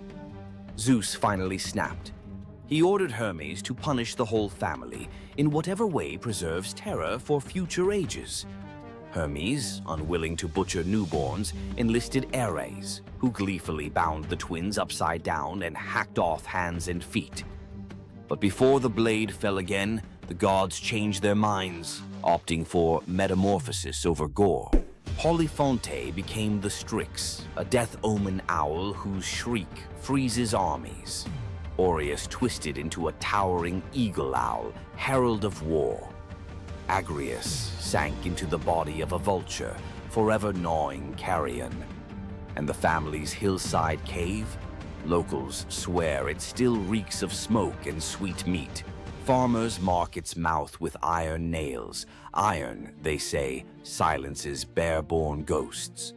Zeus finally snapped. He ordered Hermes to punish the whole family in whatever way preserves terror for future ages. Hermes, unwilling to butcher newborns, enlisted Ares, who gleefully bound the twins upside down and hacked off hands and feet. But before the blade fell again, the gods changed their minds, opting for metamorphosis over gore. Polyphonte became the Strix, a death omen owl whose shriek freezes armies. Aureus twisted into a towering eagle owl, herald of war. Agrius sank into the body of a vulture, forever gnawing carrion. And the family's hillside cave? Locals swear it still reeks of smoke and sweet meat. Farmers mark its mouth with iron nails. Iron, they say, silences bare-born ghosts.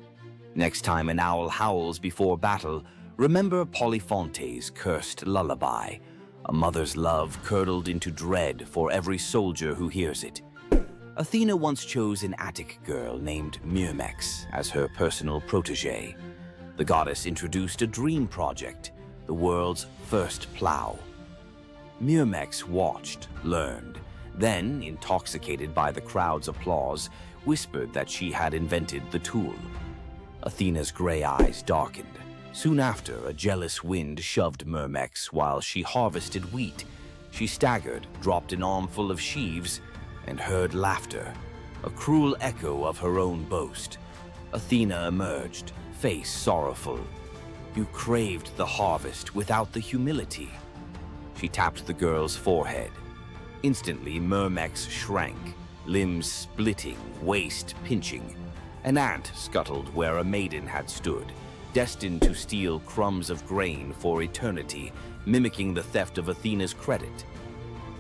Next time an owl howls before battle, remember Polyphonte's cursed lullaby, a mother's love curdled into dread for every soldier who hears it. Athena once chose an Attic girl named Myrmex as her personal protege. The goddess introduced a dream project, the world's first plow. Myrmex watched, learned, then, intoxicated by the crowd's applause, whispered that she had invented the tool. Athena's gray eyes darkened. Soon after, a jealous wind shoved Myrmex while she harvested wheat. She staggered, dropped an armful of sheaves, and heard laughter, a cruel echo of her own boast. Athena emerged, face sorrowful. "You craved the harvest without the humility." She tapped the girl's forehead. Instantly, Myrmex shrank, limbs splitting, waist pinching. An ant scuttled where a maiden had stood, destined to steal crumbs of grain for eternity, mimicking the theft of Athena's credit.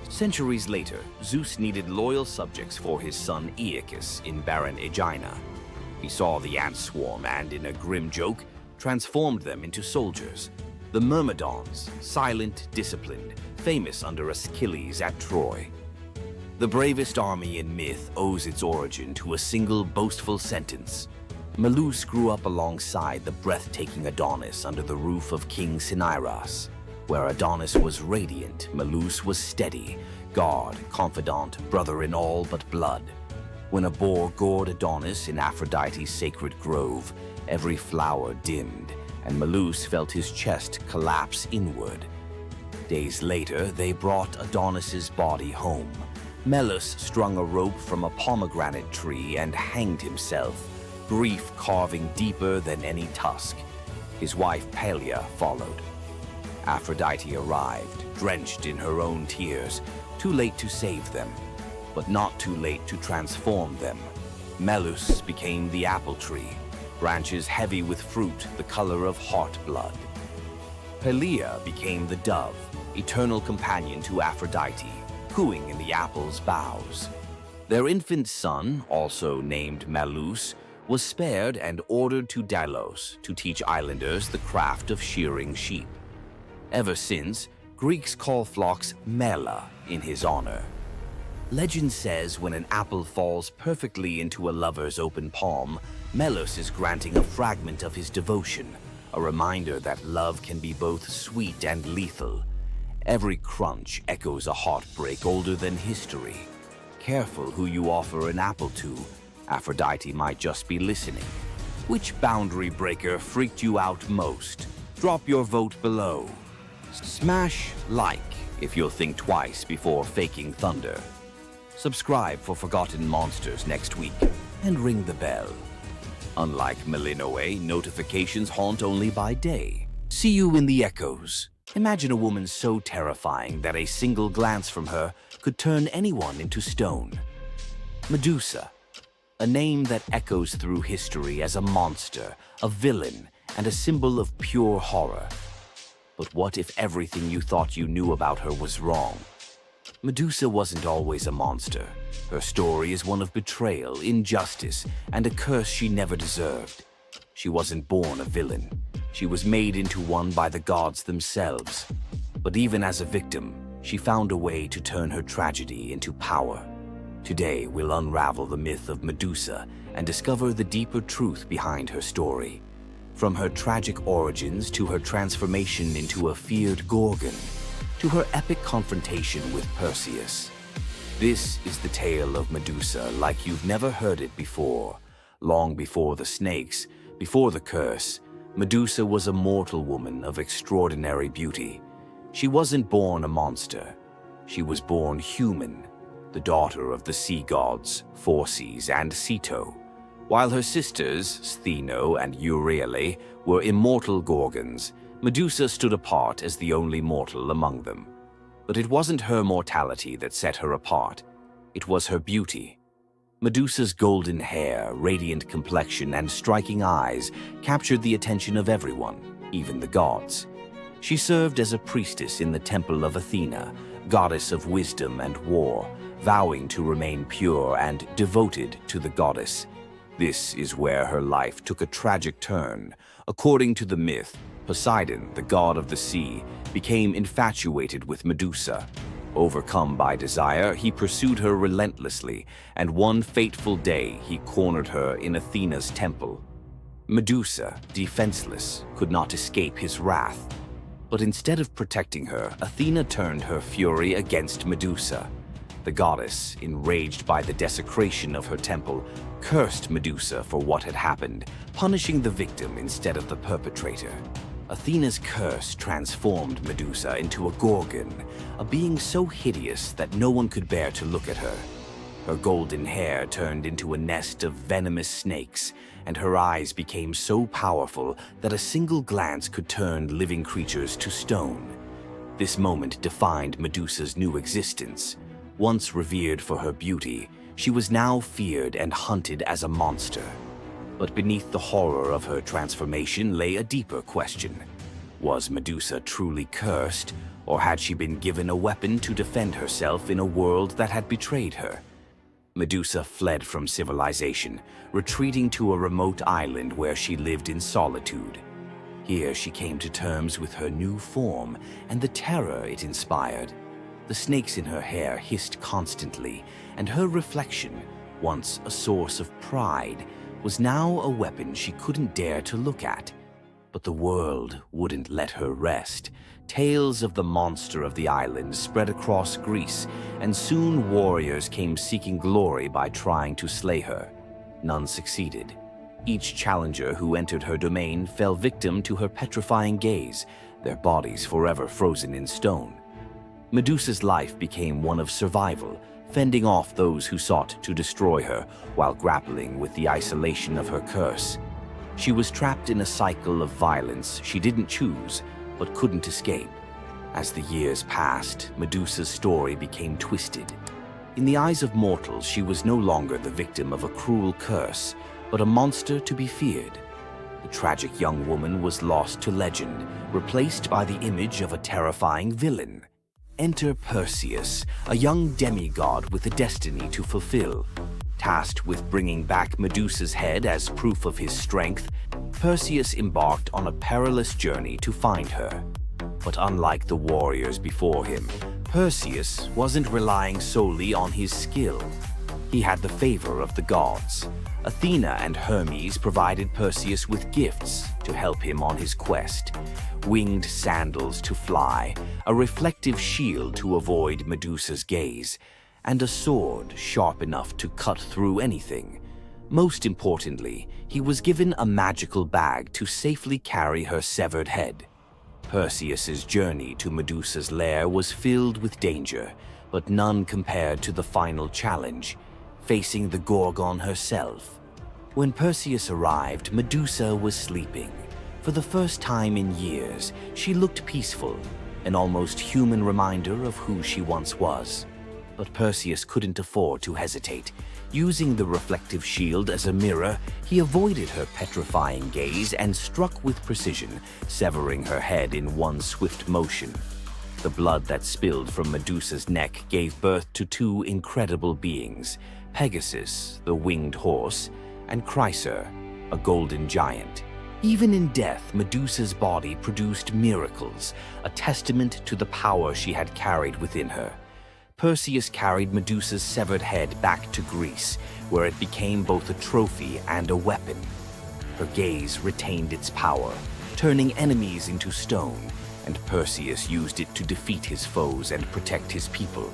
Centuries later, Zeus needed loyal subjects for his son Aeacus in barren Aegina. He saw the ant swarm and, in a grim joke, transformed them into soldiers. The Myrmidons, silent, disciplined, famous under Achilles at Troy. The bravest army in myth owes its origin to a single boastful sentence. Medusa grew up alongside the breathtaking Adonis under the roof of King Cinyras. Where Adonis was radiant, Medusa was steady, god, confidant, brother in all but blood. When a boar gored Adonis in Aphrodite's sacred grove, every flower dimmed, and Medusa felt his chest collapse inward. Days later, they brought Adonis's body home. Melas strung a rope from a pomegranate tree and hanged himself, grief carving deeper than any tusk. His wife Pelea followed. Aphrodite arrived, drenched in her own tears, too late to save them, but not too late to transform them. Melas became the apple tree, branches heavy with fruit the color of heart blood. Pelea became the dove, eternal companion to Aphrodite, cooing in the apple's boughs. Their infant son, also named Medusa, was spared and ordered to Delos to teach islanders the craft of shearing sheep. Ever since, Greeks call flocks mela in his honor. Legend says when an apple falls perfectly into a lover's open palm, Melos is granting a fragment of his devotion, a reminder that love can be both sweet and lethal. Every crunch echoes a heartbreak older than history. Careful who you offer an apple to. Aphrodite might just be listening. Which boundary breaker freaked you out most? Drop your vote below. Smash like if you'll think twice before faking thunder. Subscribe for Forgotten Monsters next week, and ring the bell. Unlike Melinoe, notifications haunt only by day. See you in the echoes. Imagine a woman so terrifying that a single glance from her could turn anyone into stone. Medusa, a name that echoes through history as a monster, a villain, and a symbol of pure horror. But what if everything you thought you knew about her was wrong? Medusa wasn't always a monster. Her story is one of betrayal, injustice, and a curse she never deserved. She wasn't born a villain. She was made into one by the gods themselves. But even as a victim, she found a way to turn her tragedy into power. Today, we'll unravel the myth of Medusa and discover the deeper truth behind her story. From her tragic origins to her transformation into a feared Gorgon, to her epic confrontation with Perseus. This is the tale of Medusa like you've never heard it before. Long before the snakes, before the curse, Medusa was a mortal woman of extraordinary beauty. She wasn't born a monster. She was born human, the daughter of the sea gods, Phorcys and Ceto. While her sisters, Stheno and Euryale, were immortal Gorgons, Medusa stood apart as the only mortal among them. But it wasn't her mortality that set her apart. It was her beauty. Medusa's golden hair, radiant complexion, and striking eyes captured the attention of everyone, even the gods. She served as a priestess in the temple of Athena, goddess of wisdom and war, vowing to remain pure and devoted to the goddess. This is where her life took a tragic turn. According to the myth, Poseidon, the god of the sea, became infatuated with Medusa. Overcome by desire, he pursued her relentlessly, and one fateful day he cornered her in Athena's temple. Medusa, defenseless, could not escape his wrath. But instead of protecting her, Athena turned her fury against Medusa. The goddess, enraged by the desecration of her temple, cursed Medusa for what had happened, punishing the victim instead of the perpetrator. Athena's curse transformed Medusa into a gorgon, a being so hideous that no one could bear to look at her. Her golden hair turned into a nest of venomous snakes, and her eyes became so powerful that a single glance could turn living creatures to stone. This moment defined Medusa's new existence. Once revered for her beauty, she was now feared and hunted as a monster. But beneath the horror of her transformation lay a deeper question. Was Medusa truly cursed, or had she been given a weapon to defend herself in a world that had betrayed her? Medusa fled from civilization, retreating to a remote island where she lived in solitude. Here she came to terms with her new form and the terror it inspired. The snakes in her hair hissed constantly, and her reflection, once a source of pride, was now a weapon she couldn't dare to look at. But the world wouldn't let her rest. Tales of the monster of the island spread across Greece, and soon warriors came seeking glory by trying to slay her. None succeeded. Each challenger who entered her domain fell victim to her petrifying gaze, their bodies forever frozen in stone. Medusa's life became one of survival, fending off those who sought to destroy her while grappling with the isolation of her curse. She was trapped in a cycle of violence she didn't choose, but couldn't escape. As the years passed, Medusa's story became twisted. In the eyes of mortals, she was no longer the victim of a cruel curse, but a monster to be feared. The tragic young woman was lost to legend, replaced by the image of a terrifying villain. Enter Perseus, a young demigod with a destiny to fulfill. Tasked with bringing back Medusa's head as proof of his strength, Perseus embarked on a perilous journey to find her. But unlike the warriors before him, Perseus wasn't relying solely on his skill. He had the favor of the gods. Athena and Hermes provided Perseus with gifts to help him on his quest. Winged sandals to fly, a reflective shield to avoid Medusa's gaze, and a sword sharp enough to cut through anything. Most importantly, he was given a magical bag to safely carry her severed head. Perseus's journey to Medusa's lair was filled with danger, but none compared to the final challenge, facing the Gorgon herself. When Perseus arrived, Medusa was sleeping. For the first time in years, she looked peaceful, an almost human reminder of who she once was. But Perseus couldn't afford to hesitate. Using the reflective shield as a mirror, he avoided her petrifying gaze and struck with precision, severing her head in one swift motion. The blood that spilled from Medusa's neck gave birth to two incredible beings, Pegasus, the winged horse, and Chryser, a golden giant. Even in death, Medusa's body produced miracles, a testament to the power she had carried within her. Perseus carried Medusa's severed head back to Greece, where it became both a trophy and a weapon. Her gaze retained its power, turning enemies into stone, and Perseus used it to defeat his foes and protect his people.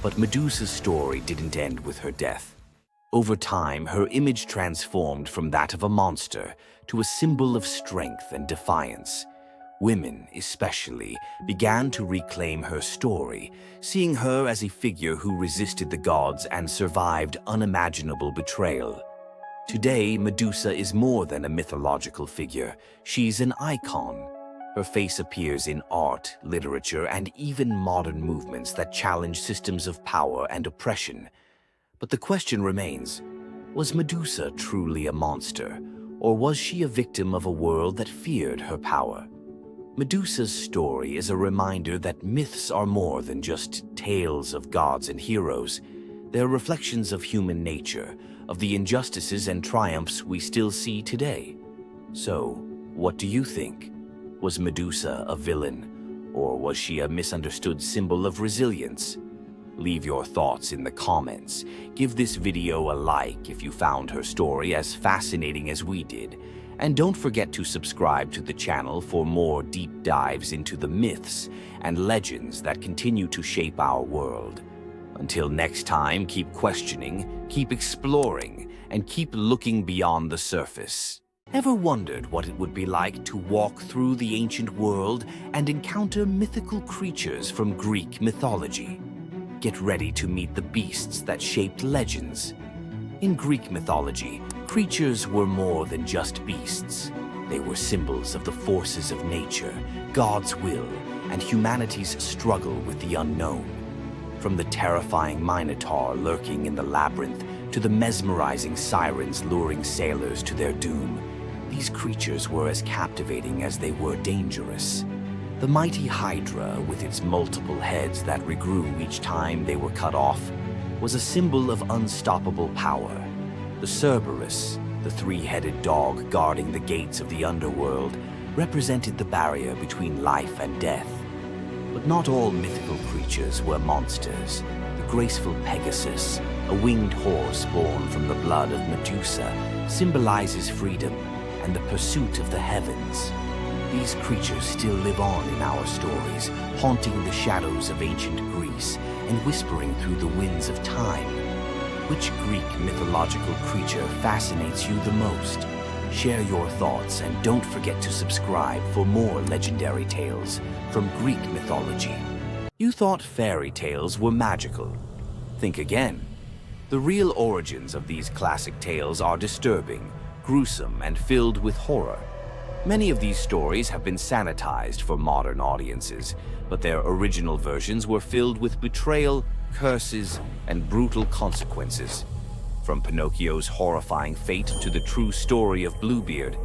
But Medusa's story didn't end with her death. Over time, her image transformed from that of a monster to a symbol of strength and defiance. Women, especially, began to reclaim her story, seeing her as a figure who resisted the gods and survived unimaginable betrayal. Today, Medusa is more than a mythological figure. She's an icon. Her face appears in art, literature, and even modern movements that challenge systems of power and oppression. But the question remains, was Medusa truly a monster, or was she a victim of a world that feared her power? Medusa's story is a reminder that myths are more than just tales of gods and heroes. They're reflections of human nature, of the injustices and triumphs we still see today. So, what do you think? Was Medusa a villain, or was she a misunderstood symbol of resilience? Leave your thoughts in the comments. Give this video a like if you found her story as fascinating as we did. And don't forget to subscribe to the channel for more deep dives into the myths and legends that continue to shape our world. Until next time, keep questioning, keep exploring, and keep looking beyond the surface. Ever wondered what it would be like to walk through the ancient world and encounter mythical creatures from Greek mythology? Get ready to meet the beasts that shaped legends. In Greek mythology, creatures were more than just beasts. They were symbols of the forces of nature, God's will, and humanity's struggle with the unknown. From the terrifying Minotaur lurking in the labyrinth to the mesmerizing sirens luring sailors to their doom, these creatures were as captivating as they were dangerous. The mighty Hydra, with its multiple heads that regrew each time they were cut off, was a symbol of unstoppable power. The Cerberus, the three-headed dog guarding the gates of the underworld, represented the barrier between life and death. But not all mythical creatures were monsters. The graceful Pegasus, a winged horse born from the blood of Medusa, symbolizes freedom and the pursuit of the heavens. These creatures still live on in our stories, haunting the shadows of ancient Greece and whispering through the winds of time. Which Greek mythological creature fascinates you the most? Share your thoughts and don't forget to subscribe for more legendary tales from Greek mythology. You thought fairy tales were magical. Think again. The real origins of these classic tales are disturbing, gruesome, and filled with horror. Many of these stories have been sanitized for modern audiences, but their original versions were filled with betrayal, curses, and brutal consequences. From Pinocchio's horrifying fate to the true story of Bluebeard,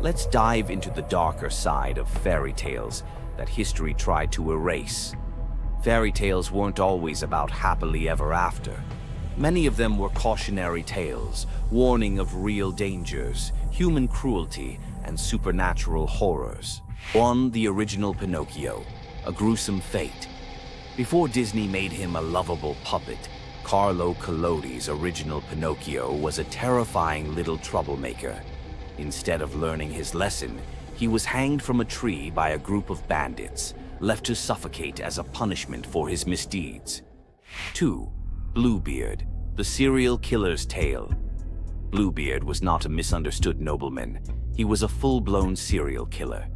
let's dive into the darker side of fairy tales that history tried to erase. Fairy tales weren't always about happily ever after. Many of them were cautionary tales, warning of real dangers, human cruelty, and supernatural horrors. 1. The original Pinocchio, a gruesome fate. Before Disney made him a lovable puppet, Carlo Collodi's original Pinocchio was a terrifying little troublemaker. Instead of learning his lesson, he was hanged from a tree by a group of bandits, left to suffocate as a punishment for his misdeeds. 2. Bluebeard, the serial killer's tale. Bluebeard was not a misunderstood nobleman. He was a full-blown serial killer.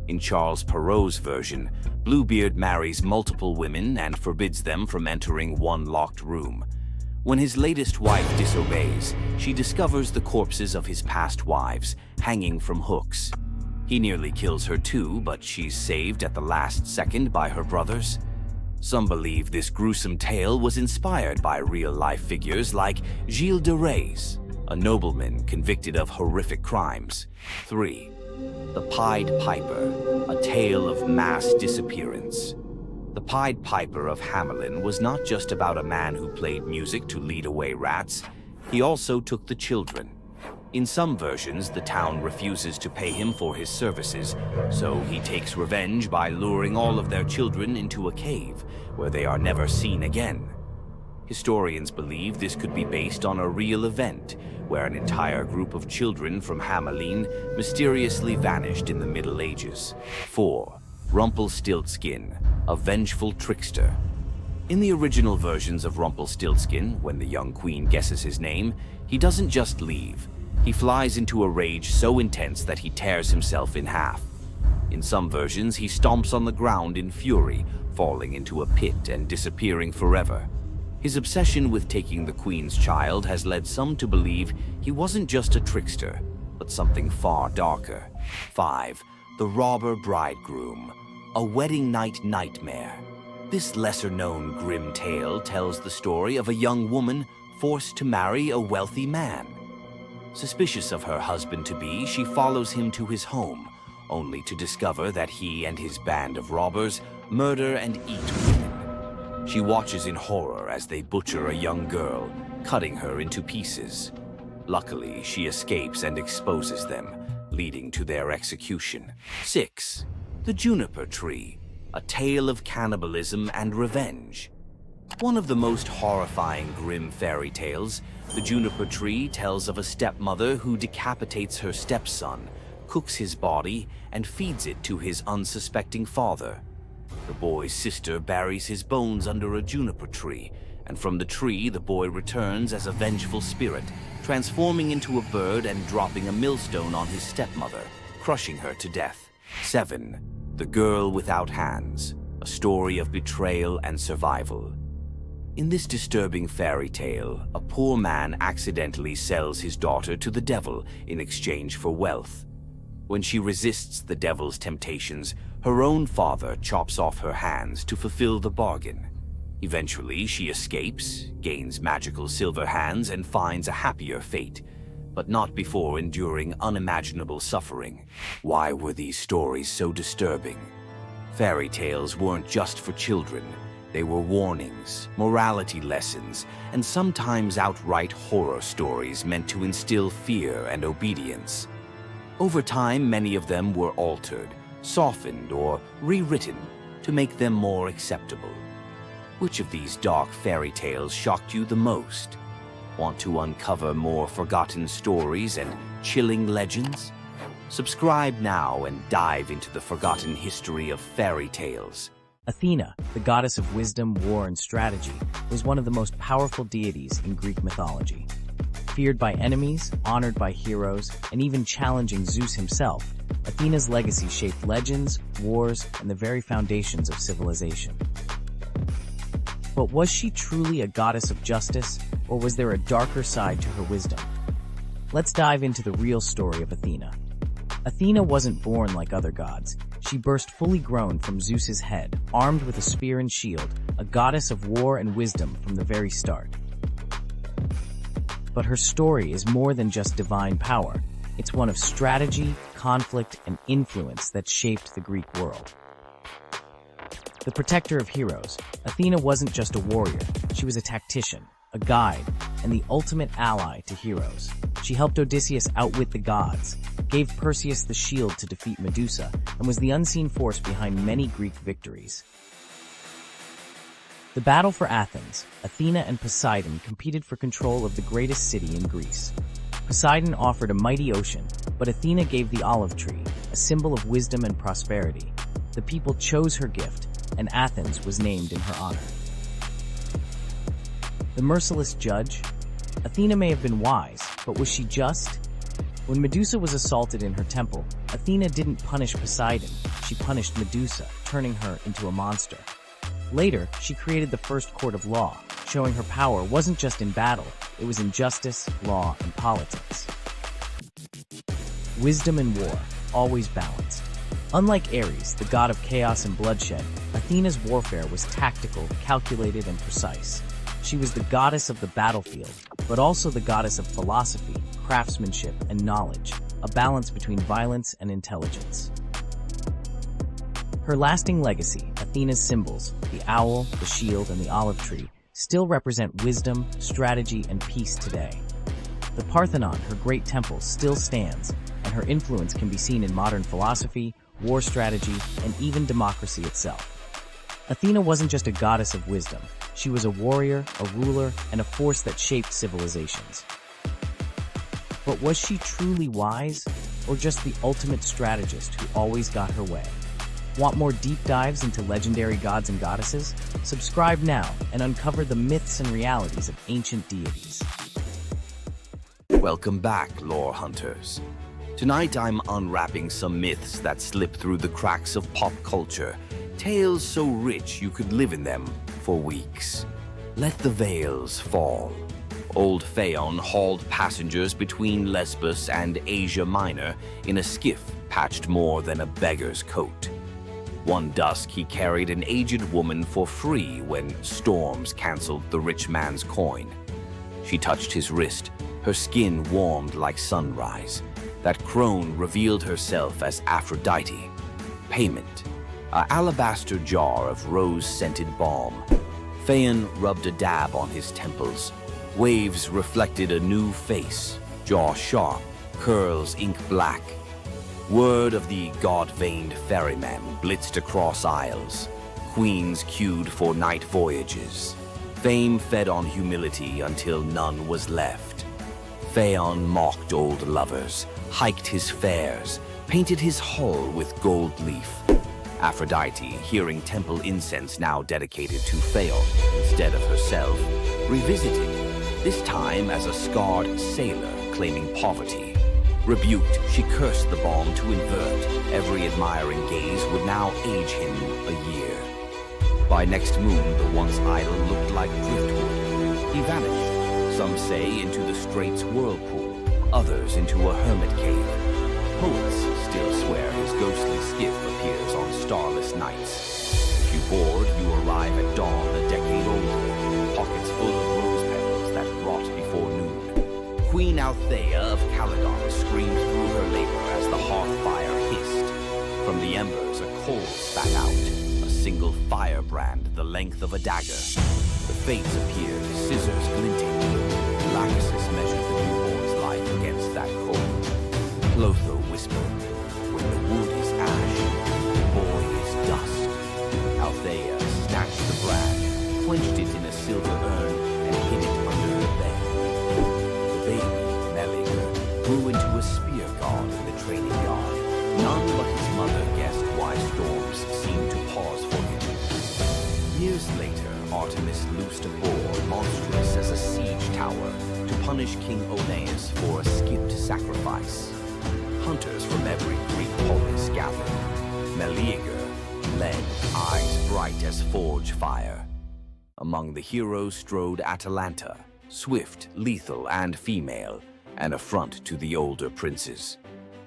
In Charles Perrault's version, Bluebeard marries multiple women and forbids them from entering one locked room. When his latest wife disobeys, she discovers the corpses of his past wives, hanging from hooks. He nearly kills her too, but she's saved at the last second by her brothers. Some believe this gruesome tale was inspired by real-life figures like Gilles de Rais, a nobleman convicted of horrific crimes. 3. The Pied Piper, a tale of mass disappearance. The Pied Piper of Hamelin was not just about a man who played music to lead away rats. He also took the children. In some versions, the town refuses to pay him for his services, so he takes revenge by luring all of their children into a cave, where they are never seen again. Historians believe this could be based on a real event, where an entire group of children from Hamelin mysteriously vanished in the Middle Ages. 4. Rumpelstiltskin, a vengeful trickster. In the original versions of Rumpelstiltskin, when the young queen guesses his name, he doesn't just leave. He flies into a rage so intense that he tears himself in half. In some versions, he stomps on the ground in fury, falling into a pit and disappearing forever. His obsession with taking the queen's child has led some to believe he wasn't just a trickster, but something far darker. 5. The Robber Bridegroom, a wedding night nightmare. This lesser-known grim tale tells the story of a young woman forced to marry a wealthy man. Suspicious of her husband-to-be, she follows him to his home, only to discover that he and his band of robbers murder and eat women. She watches in horror as they butcher a young girl, cutting her into pieces. Luckily, she escapes and exposes them, leading to their execution. 6. The Juniper Tree, a tale of cannibalism and revenge. One of the most horrifying grim fairy tales, The Juniper Tree tells of a stepmother who decapitates her stepson, cooks his body, and feeds it to his unsuspecting father. The boy's sister buries his bones under a juniper tree, and from the tree the boy returns as a vengeful spirit, transforming into a bird and dropping a millstone on his stepmother, crushing her to death. 7. The Girl Without Hands, a story of betrayal and survival. In this disturbing fairy tale, a poor man accidentally sells his daughter to the devil in exchange for wealth. When she resists the devil's temptations, her own father chops off her hands to fulfill the bargain. Eventually, she escapes, gains magical silver hands, and finds a happier fate, but not before enduring unimaginable suffering. Why were these stories so disturbing? Fairy tales weren't just for children. They were warnings, morality lessons, and sometimes outright horror stories meant to instill fear and obedience. Over time, many of them were altered, softened, or rewritten to make them more acceptable. Which of these dark fairy tales shocked you the most? Want to uncover more forgotten stories and chilling legends? Subscribe now and dive into the forgotten history of fairy tales. Athena, the goddess of wisdom, war, and strategy, was one of the most powerful deities in Greek mythology. Feared by enemies, honored by heroes, and even challenging Zeus himself, Athena's legacy shaped legends, wars, and the very foundations of civilization. But was she truly a goddess of justice, or was there a darker side to her wisdom? Let's dive into the real story of Athena. Athena wasn't born like other gods. She burst fully grown from Zeus's head, armed with a spear and shield, a goddess of war and wisdom from the very start. But her story is more than just divine power. It's one of strategy, conflict, and influence that shaped the Greek world. The protector of heroes, Athena wasn't just a warrior. She was a tactician, a guide, and the ultimate ally to heroes. She helped Odysseus outwit the gods, gave Perseus the shield to defeat Medusa, and was the unseen force behind many Greek victories. The battle for Athens, Athena and Poseidon competed for control of the greatest city in Greece. Poseidon offered a mighty ocean, but Athena gave the olive tree, a symbol of wisdom and prosperity. The people chose her gift, and Athens was named in her honor. The merciless judge? Athena may have been wise, but was she just? When Medusa was assaulted in her temple, Athena didn't punish Poseidon, she punished Medusa, turning her into a monster. Later, she created the first court of law, showing her power wasn't just in battle, it was in justice, law, and politics. Wisdom and war, always balanced. Unlike Ares, the god of chaos and bloodshed, Athena's warfare was tactical, calculated, and precise. She was the goddess of the battlefield, but also the goddess of philosophy, craftsmanship, and knowledge, a balance between violence and intelligence. Her lasting legacy, Athena's symbols, the owl, the shield, and the olive tree, still represent wisdom, strategy, and peace today. The Parthenon, her great temple, still stands, and her influence can be seen in modern philosophy, war strategy, and even democracy itself. Athena wasn't just a goddess of wisdom. She was a warrior, a ruler, and a force that shaped civilizations. But was she truly wise, or just the ultimate strategist who always got her way? Want more deep dives into legendary gods and goddesses? Subscribe now and uncover the myths and realities of ancient deities. Welcome back, lore hunters. Tonight I'm unwrapping some myths that slip through the cracks of pop culture, tales so rich you could live in them for weeks. Let the veils fall. Old Phaon hauled passengers between Lesbos and Asia Minor in a skiff patched more than a beggar's coat. One dusk he carried an aged woman for free when storms canceled the rich man's coin. She touched his wrist, her skin warmed like sunrise. That crone revealed herself as Aphrodite. Payment: an alabaster jar of rose-scented balm. Phaon rubbed a dab on his temples. Waves reflected a new face, jaw sharp, curls ink black. Word of the god-veined ferryman blitzed across isles. Queens queued for night voyages. Fame fed on humility until none was left. Phaon mocked old lovers, hiked his fares, painted his hull with gold leaf. Aphrodite, hearing temple incense now dedicated to Phaon instead of herself, revisited, this time as a scarred sailor claiming poverty. Rebuked, she cursed the bomb to invert. Every admiring gaze would now age him a year. By next moon, the once idol looked like driftwood. He vanished, some say into the strait's whirlpool, others into a hermit cave. Poets still swear his ghostly skiff appears on starless nights. If you board, you arrive at dawn a decade older, pockets full of rose petals that rot before noon. Queen Althea of Calydon screamed through her labor as the hearth fire hissed. From the embers, a coal spat out, a single firebrand the length of a dagger. The fates appeared, scissors glinting. Lachesis measured the newborn's life against that coal. Clotho whispered, when the wood is ash, the boy is dust. Althea snatched the brand, quenched it in a silver urn, and hid it under her bed. The baby, Meleager, grew into a spear god in the training yard. None but his mother guessed why storms seemed to pause for him. Years later, Artemis loosed a boar monstrous as a siege tower to punish King Oeneus for a skipped sacrifice. Hunters from every Greek polis gathered. Meleager led, eyes bright as forge fire. Among the heroes strode Atalanta, swift, lethal, and female, an affront to the older princes.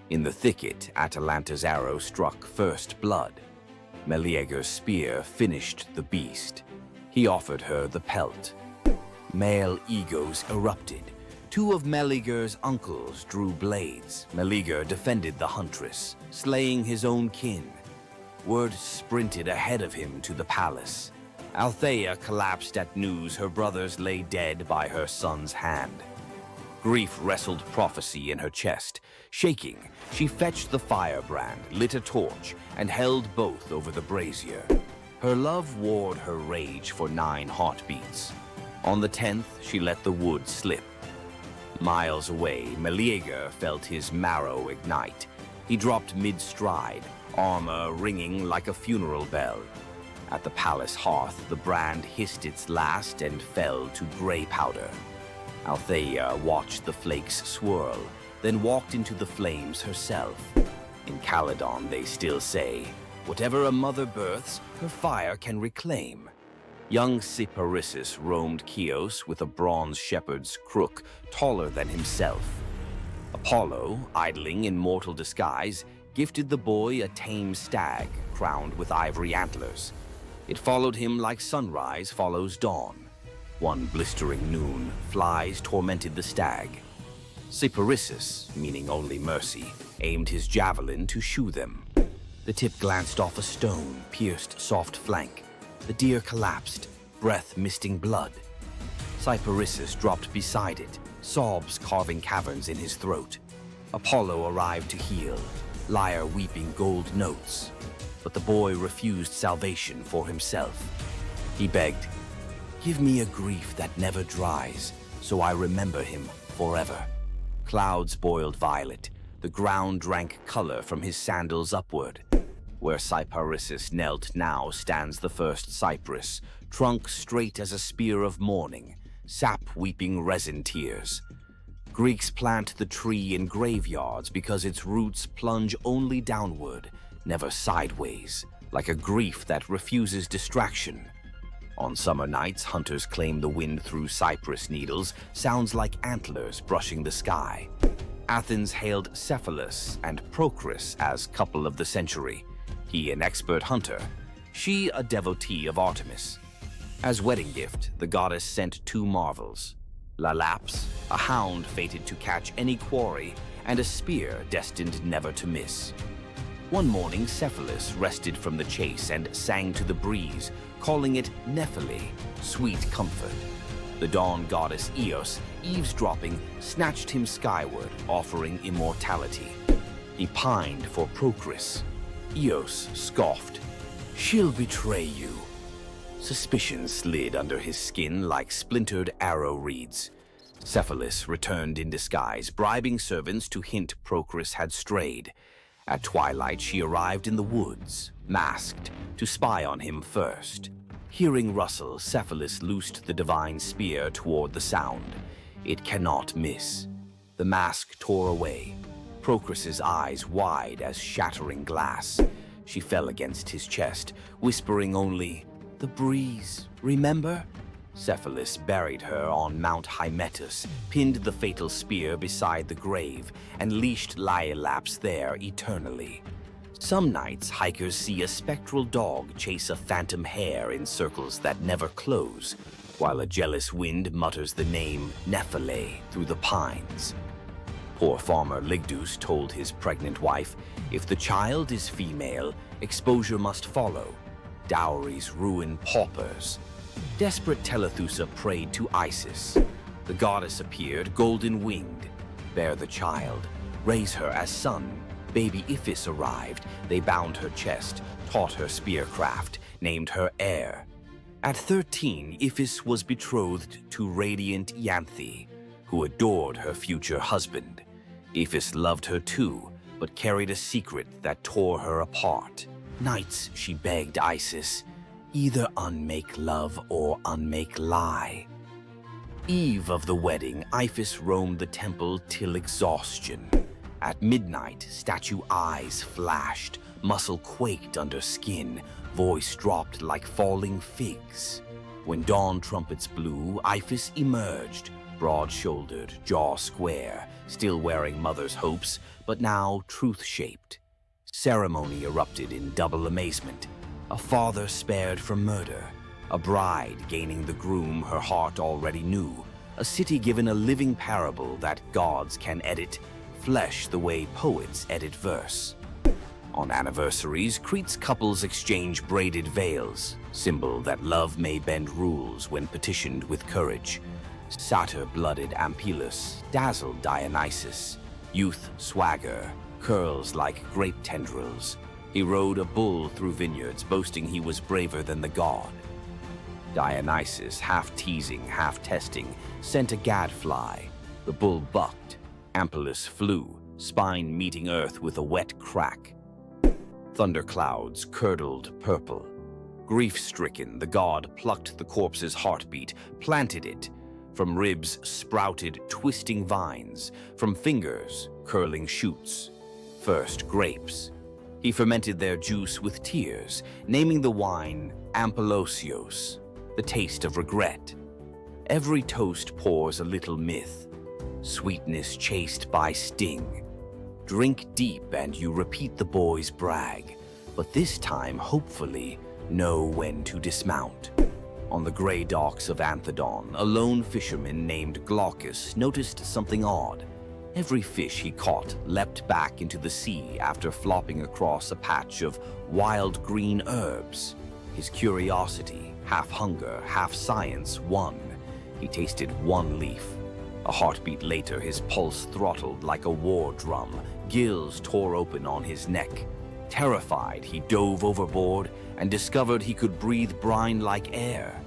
In the thicket, Atalanta's arrow struck first blood. Meleager's spear finished the beast. He offered her the pelt. Male egos erupted. Two of Meleager's uncles drew blades. Meleager defended the huntress, slaying his own kin. Word sprinted ahead of him to the palace. Althea collapsed at news her brothers lay dead by her son's hand. Grief wrestled prophecy in her chest. Shaking, she fetched the firebrand, lit a torch, and held both over the brazier. Her love warred her rage for 9 heartbeats. On the 10th, she let the wood slip. Miles away, Meleager felt his marrow ignite. He dropped mid-stride, armor ringing like a funeral bell. At the palace hearth, the brand hissed its last and fell to gray powder. Althea watched the flakes swirl, then walked into the flames herself. In Calydon, they still say, whatever a mother births, her fire can reclaim. Young Cyparissus roamed Chios with a bronze shepherd's crook taller than himself. Apollo, idling in mortal disguise, gifted the boy a tame stag crowned with ivory antlers. It followed him like sunrise follows dawn. One blistering noon, flies tormented the stag. Cyparissus, meaning only mercy, aimed his javelin to shoo them. The tip glanced off a stone, pierced soft flank. The deer collapsed, breath misting blood. Cyparissus dropped beside it, sobs carving caverns in his throat. Apollo arrived to heal, lyre weeping gold notes. But the boy refused salvation for himself. He begged, give me a grief that never dries, so I remember him forever. Clouds boiled violet, the ground drank color from his sandals upward. Where Cyparissus knelt now stands the first cypress, trunk straight as a spear of mourning, sap weeping resin tears. Greeks plant the tree in graveyards because its roots plunge only downward, never sideways, like a grief that refuses distraction. On summer nights, hunters claim the wind through cypress needles sounds like antlers brushing the sky. Athens hailed Cephalus and Procris as couple of the century. He an expert hunter, she a devotee of Artemis. As wedding gift, the goddess sent 2 marvels. Lalaps, a hound fated to catch any quarry, and a spear destined never to miss. One morning, Cephalus rested from the chase and sang to the breeze, calling it Nephele, sweet comfort. The dawn goddess Eos, eavesdropping, snatched him skyward, offering immortality. He pined for Procris. Eos scoffed, she'll betray you. Suspicion slid under his skin like splintered arrow reeds. Cephalus returned in disguise, bribing servants to hint Procris had strayed. At twilight, she arrived in the woods, masked, to spy on him first. Hearing rustle, Cephalus loosed the divine spear toward the sound. It cannot miss. The mask tore away, Procrus's eyes wide as shattering glass. She fell against his chest, whispering only, "The breeze, remember?" Cephalus buried her on Mount Hymettus, pinned the fatal spear beside the grave, and leashed Laiolaps there eternally. Some nights, hikers see a spectral dog chase a phantom hare in circles that never close, while a jealous wind mutters the name Nephele through the pines. Poor farmer Ligdus told his pregnant wife, if the child is female, exposure must follow. Dowries ruin paupers. Desperate Telethusa prayed to Isis. The goddess appeared, golden-winged. Bear the child, raise her as son. Baby Iphis arrived. They bound her chest, taught her spearcraft, named her heir. At 13, Iphis was betrothed to radiant Ianthe, who adored her future husband. Iphis loved her too, but carried a secret that tore her apart. Nights she begged Isis, either unmake love or unmake lie. Eve of the wedding, Iphis roamed the temple till exhaustion. At midnight, statue eyes flashed, muscle quaked under skin, voice dropped like falling figs. When dawn trumpets blew, Iphis emerged, broad-shouldered, jaw square, still wearing mother's hopes, but now truth-shaped. Ceremony erupted in double amazement. A father spared from murder, a bride gaining the groom her heart already knew, a city given a living parable that gods can edit flesh the way poets edit verse. On anniversaries, Crete's couples exchange braided veils, symbol that love may bend rules when petitioned with courage. Satyr-blooded Ampelus dazzled Dionysus. Youth swagger, curls like grape tendrils. He rode a bull through vineyards, boasting he was braver than the god. Dionysus, half teasing, half testing, sent a gadfly. The bull bucked. Ampelus flew, spine meeting earth with a wet crack. Thunderclouds curdled purple. Grief-stricken, the god plucked the corpse's heartbeat, planted it. From ribs sprouted twisting vines, from fingers curling shoots. First grapes. He fermented their juice with tears, naming the wine Ampelosios, the taste of regret. Every toast pours a little myth, sweetness chased by sting. Drink deep and you repeat the boy's brag, but this time, hopefully, know when to dismount. On the gray docks of Anthedon, a lone fisherman named Glaucus noticed something odd. Every fish he caught leapt back into the sea after flopping across a patch of wild green herbs. His curiosity, half hunger, half science, won. He tasted one leaf. A heartbeat later, his pulse throttled like a war drum. Gills tore open on his neck. Terrified, he dove overboard and discovered he could breathe brine like air.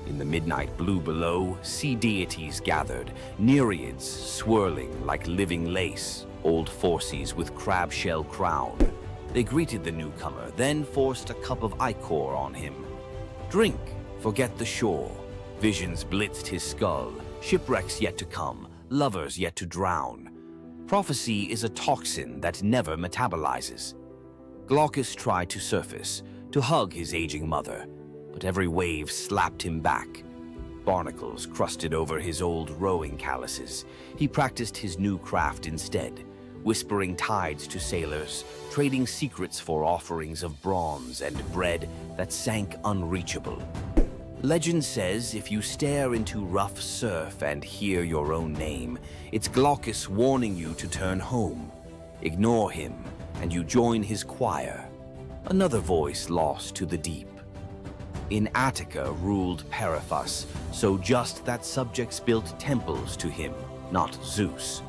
In the midnight blue below, sea deities gathered, nereids swirling like living lace, old Phorcys with crab shell crown. They greeted the newcomer, then forced a cup of ichor on him. Drink, forget the shore. Visions blitzed his skull, shipwrecks yet to come, lovers yet to drown. Prophecy is a toxin that never metabolizes. Glaucus tried to surface, to hug his aging mother, but every wave slapped him back. Barnacles crusted over his old rowing calluses. He practiced his new craft instead, whispering tides to sailors, trading secrets for offerings of bronze and bread that sank unreachable. Legend says if you stare into rough surf and hear your own name, it's Glaucus warning you to turn home. Ignore him, and you join his choir. Another voice lost to the deep. In Attica ruled Periphas, so just that subjects built temples to him, not Zeus.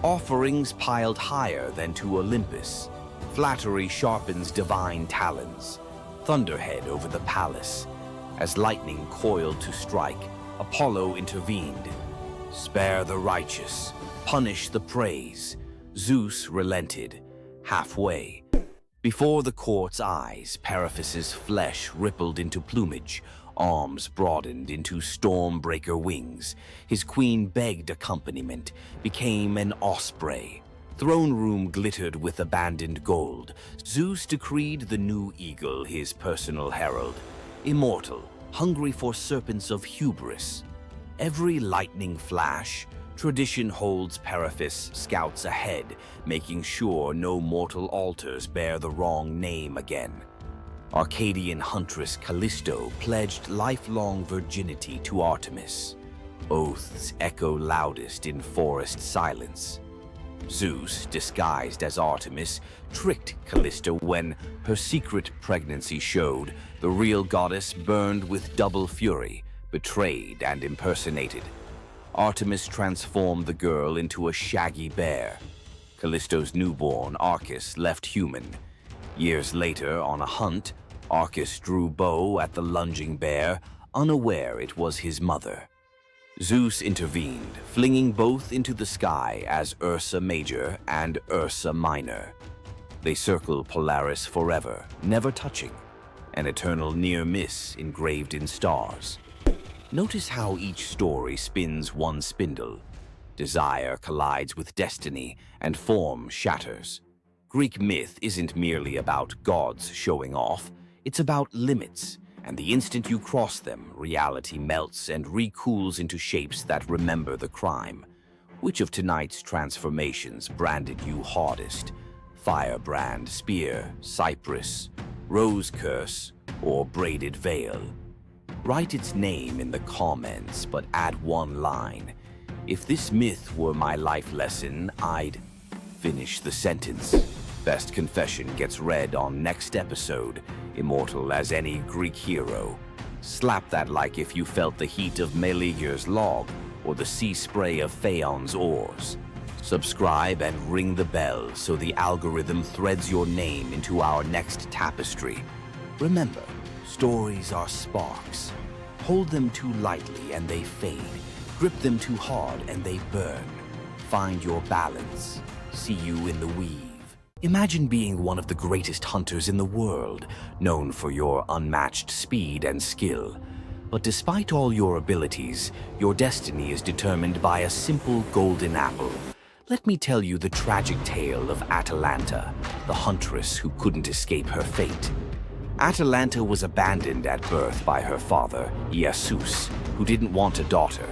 Offerings piled higher than to Olympus. Flattery sharpens divine talons. Thunderhead over the palace. As lightning coiled to strike, Apollo intervened. Spare the righteous, punish the praise. Zeus relented. halfway. Before the court's eyes, Periphas's flesh rippled into plumage, arms broadened into storm-breaker wings. His queen begged accompaniment, became an osprey. Throne room glittered with abandoned gold. Zeus decreed the new eagle his personal herald. Immortal, hungry for serpents of hubris. Every lightning flash, tradition holds Periphas scouts ahead, making sure no mortal altars bear the wrong name again. Arcadian huntress Callisto pledged lifelong virginity to Artemis. Oaths echo loudest in forest silence. Zeus, disguised as Artemis, tricked Callisto when her secret pregnancy showed. The real goddess burned with double fury, betrayed and impersonated. Artemis transformed the girl into a shaggy bear. Callisto's newborn, Arcus, left human. Years later, on a hunt, Arcus drew bow at the lunging bear, unaware it was his mother. Zeus intervened, flinging both into the sky as Ursa Major and Ursa Minor. They circle Polaris forever, never touching, an eternal near miss engraved in stars. Notice how each story spins one spindle. Desire collides with destiny, and form shatters. Greek myth isn't merely about gods showing off, it's about limits, and the instant you cross them, reality melts and recools into shapes that remember the crime. Which of tonight's transformations branded you hardest? Firebrand, spear, cypress, rose curse, or braided veil? Write its name in the comments, but add one line. If this myth were my life lesson, I'd finish the sentence. Best confession gets read on next episode. Immortal as any Greek hero. Slap that like if you felt the heat of Meleager's log or the sea spray of Phaon's oars. Subscribe and ring the bell so the algorithm threads your name into our next tapestry. Remember, stories are sparks. Hold them too lightly and they fade. Grip them too hard and they burn. Find your balance. See you in the weave. Imagine being one of the greatest hunters in the world, known for your unmatched speed and skill. But despite all your abilities, your destiny is determined by a simple golden apple. Let me tell you the tragic tale of Atalanta, the huntress who couldn't escape her fate. Atalanta was abandoned at birth by her father, Zeus, who didn't want a daughter.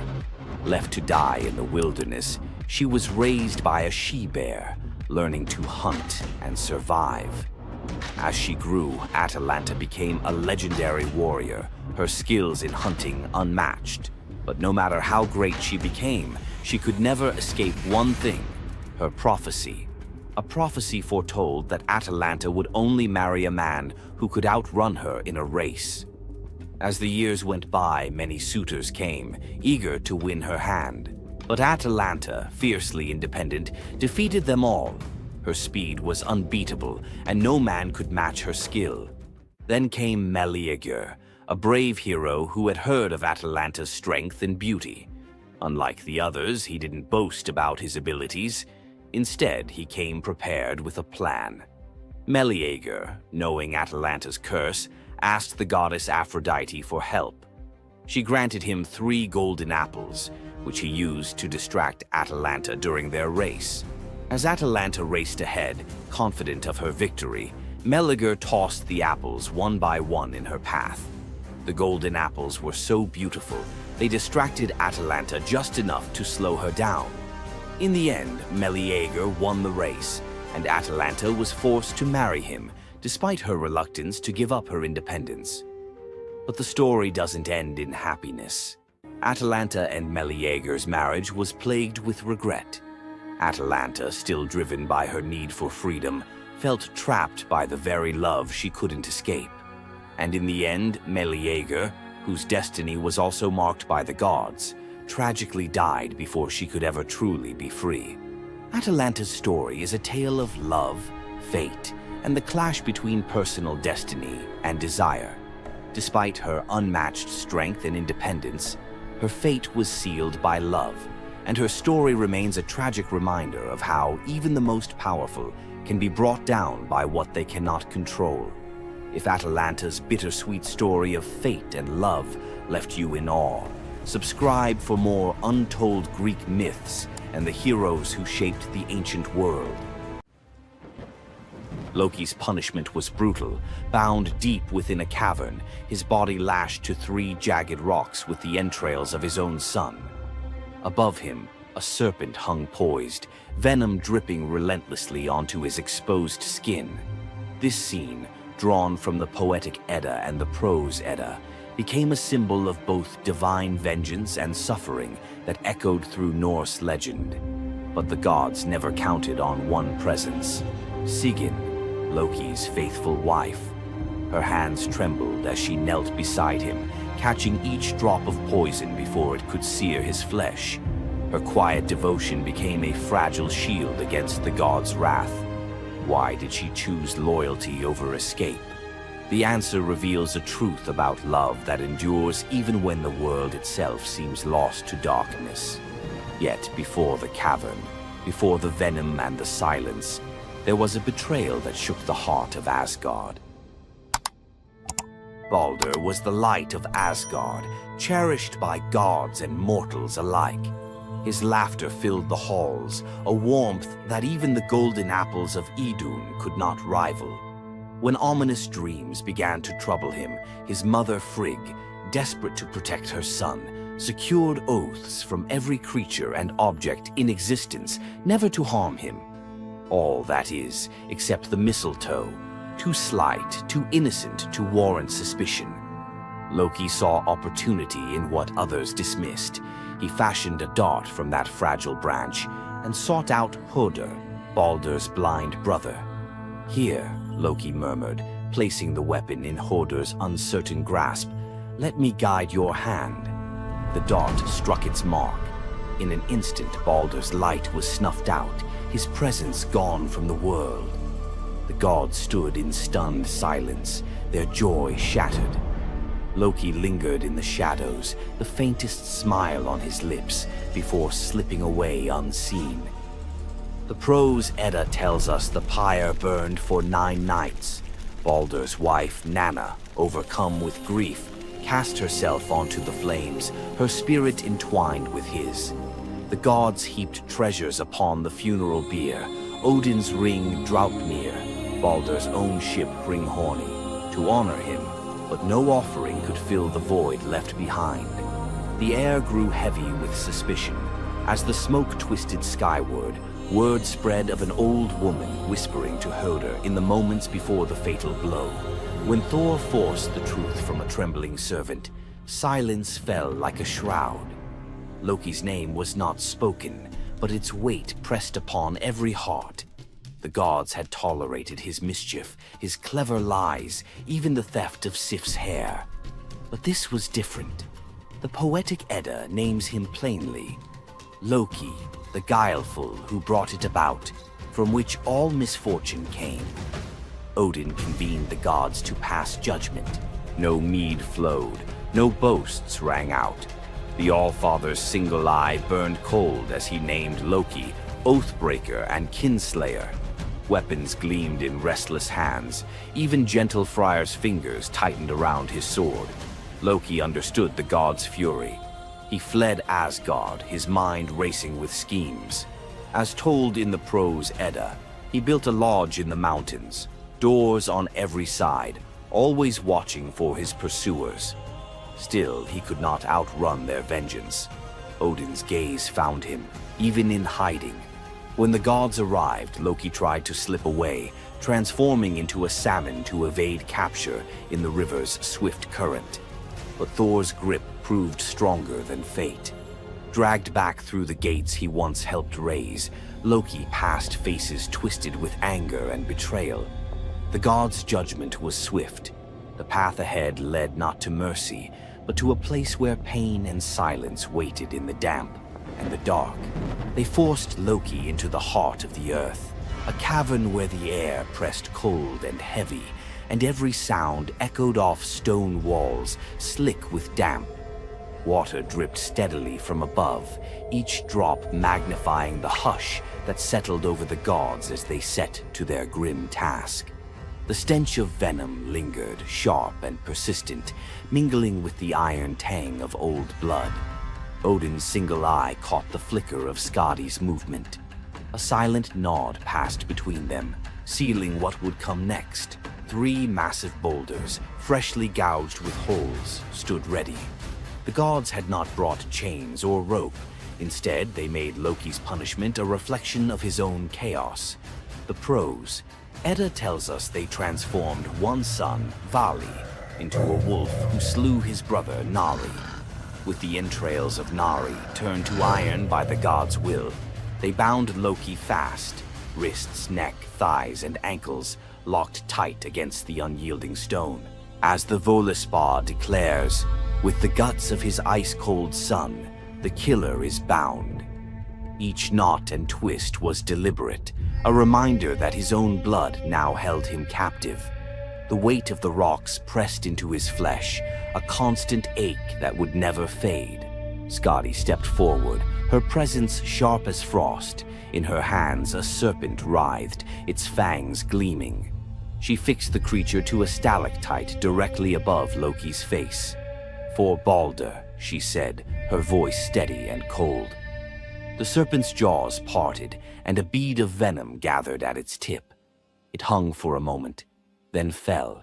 Left to die in the wilderness, she was raised by a she-bear, learning to hunt and survive. As she grew, Atalanta became a legendary warrior, her skills in hunting unmatched. But no matter how great she became, she could never escape one thing, her prophecy. A prophecy foretold that Atalanta would only marry a man who could outrun her in a race. As the years went by, many suitors came, eager to win her hand. But Atalanta, fiercely independent, defeated them all. Her speed was unbeatable, and no man could match her skill. Then came Meleager, a brave hero who had heard of Atalanta's strength and beauty. Unlike the others, he didn't boast about his abilities. Instead, he came prepared with a plan. Meleager, knowing Atalanta's curse, asked the goddess Aphrodite for help. She granted him 3 golden apples, which he used to distract Atalanta during their race. As Atalanta raced ahead, confident of her victory, Meleager tossed the apples one by one in her path. The golden apples were so beautiful, they distracted Atalanta just enough to slow her down. In the end, Meleager won the race, and Atalanta was forced to marry him, despite her reluctance to give up her independence. But the story doesn't end in happiness. Atalanta and Meleager's marriage was plagued with regret. Atalanta, still driven by her need for freedom, felt trapped by the very love she couldn't escape. And in the end, Meleager, whose destiny was also marked by the gods, tragically died before she could ever truly be free. Atalanta's story is a tale of love, fate, and the clash between personal destiny and desire. Despite her unmatched strength and independence, her fate was sealed by love, and her story remains a tragic reminder of how even the most powerful can be brought down by what they cannot control. If Atalanta's bittersweet story of fate and love left you in awe, subscribe for more untold Greek myths and the heroes who shaped the ancient world. Loki's punishment was brutal. Bound deep within a cavern, his body lashed to 3 jagged rocks with the entrails of his own son. Above him, a serpent hung poised, venom dripping relentlessly onto his exposed skin. This scene, drawn from the poetic Edda and the prose Edda, became a symbol of both divine vengeance and suffering that echoed through Norse legend. But the gods never counted on one presence: Sigyn, Loki's faithful wife. Her hands trembled as she knelt beside him, catching each drop of poison before it could sear his flesh. Her quiet devotion became a fragile shield against the god's wrath. Why did she choose loyalty over escape? The answer reveals a truth about love that endures even when the world itself seems lost to darkness. Yet before the cavern, before the venom and the silence, there was a betrayal that shook the heart of Asgard. Baldur was the light of Asgard, cherished by gods and mortals alike. His laughter filled the halls, a warmth that even the golden apples of Idun could not rival. When ominous dreams began to trouble him, his mother Frigg, desperate to protect her son, secured oaths from every creature and object in existence never to harm him. All, that is, except the mistletoe, too slight, too innocent to warrant suspicion. Loki saw opportunity in what others dismissed. He fashioned a dart from that fragile branch and sought out Hoder, Baldur's blind brother. "Here," Loki murmured, placing the weapon in Hoder's uncertain grasp, "let me guide your hand." The dart struck its mark. In an instant, Baldur's light was snuffed out, his presence gone from the world. The gods stood in stunned silence, their joy shattered. Loki lingered in the shadows, the faintest smile on his lips, before slipping away unseen. The prose Edda tells us the pyre burned for 9 nights. Baldur's wife, Nanna, overcome with grief, cast herself onto the flames, her spirit entwined with his. The gods heaped treasures upon the funeral bier, Odin's ring Draupnir, Baldur's own ship Hringhorni, to honor him, but no offering could fill the void left behind. The air grew heavy with suspicion. As the smoke twisted skyward, word spread of an old woman whispering to Hoder in the moments before the fatal blow. When Thor forced the truth from a trembling servant, silence fell like a shroud. Loki's name was not spoken, but its weight pressed upon every heart. The gods had tolerated his mischief, his clever lies, even the theft of Sif's hair. But this was different. The poetic Edda names him plainly: Loki, the guileful who brought it about, from which all misfortune came. Odin convened the gods to pass judgment. No mead flowed, no boasts rang out. The All-Father's single eye burned cold as he named Loki Oathbreaker and Kinslayer. Weapons gleamed in restless hands. Even gentle Friar's fingers tightened around his sword. Loki understood the god's fury. He fled Asgard, his mind racing with schemes. As told in the prose Edda, he built a lodge in the mountains, doors on every side, always watching for his pursuers. Still, he could not outrun their vengeance. Odin's gaze found him, even in hiding. When the gods arrived, Loki tried to slip away, transforming into a salmon to evade capture in the river's swift current. But Thor's grip proved stronger than fate. Dragged back through the gates he once helped raise, Loki passed faces twisted with anger and betrayal. The gods' judgment was swift. The path ahead led not to mercy, but to a place where pain and silence waited in the damp and the dark. They forced Loki into the heart of the earth, a cavern where the air pressed cold and heavy, and every sound echoed off stone walls, slick with damp. Water dripped steadily from above, each drop magnifying the hush that settled over the gods as they set to their grim task. The stench of venom lingered, sharp and persistent, mingling with the iron tang of old blood. Odin's single eye caught the flicker of Skadi's movement. A silent nod passed between them, sealing what would come next. 3 massive boulders, freshly gouged with holes, stood ready. The gods had not brought chains or rope. Instead, they made Loki's punishment a reflection of his own chaos. The prose. Edda tells us they transformed one son, Vali, into a wolf who slew his brother, Nari. With the entrails of Nari turned to iron by the god's will, they bound Loki fast, wrists, neck, thighs, and ankles locked tight against the unyielding stone. As the Völuspá declares, with the guts of his ice-cold son, the killer is bound. Each knot and twist was deliberate, a reminder that his own blood now held him captive. The weight of the rocks pressed into his flesh, a constant ache that would never fade. Skadi stepped forward, her presence sharp as frost. In her hands, a serpent writhed, its fangs gleaming. She fixed the creature to a stalactite directly above Loki's face. "For Balder," she said, her voice steady and cold. The serpent's jaws parted, and a bead of venom gathered at its tip. It hung for a moment, then fell.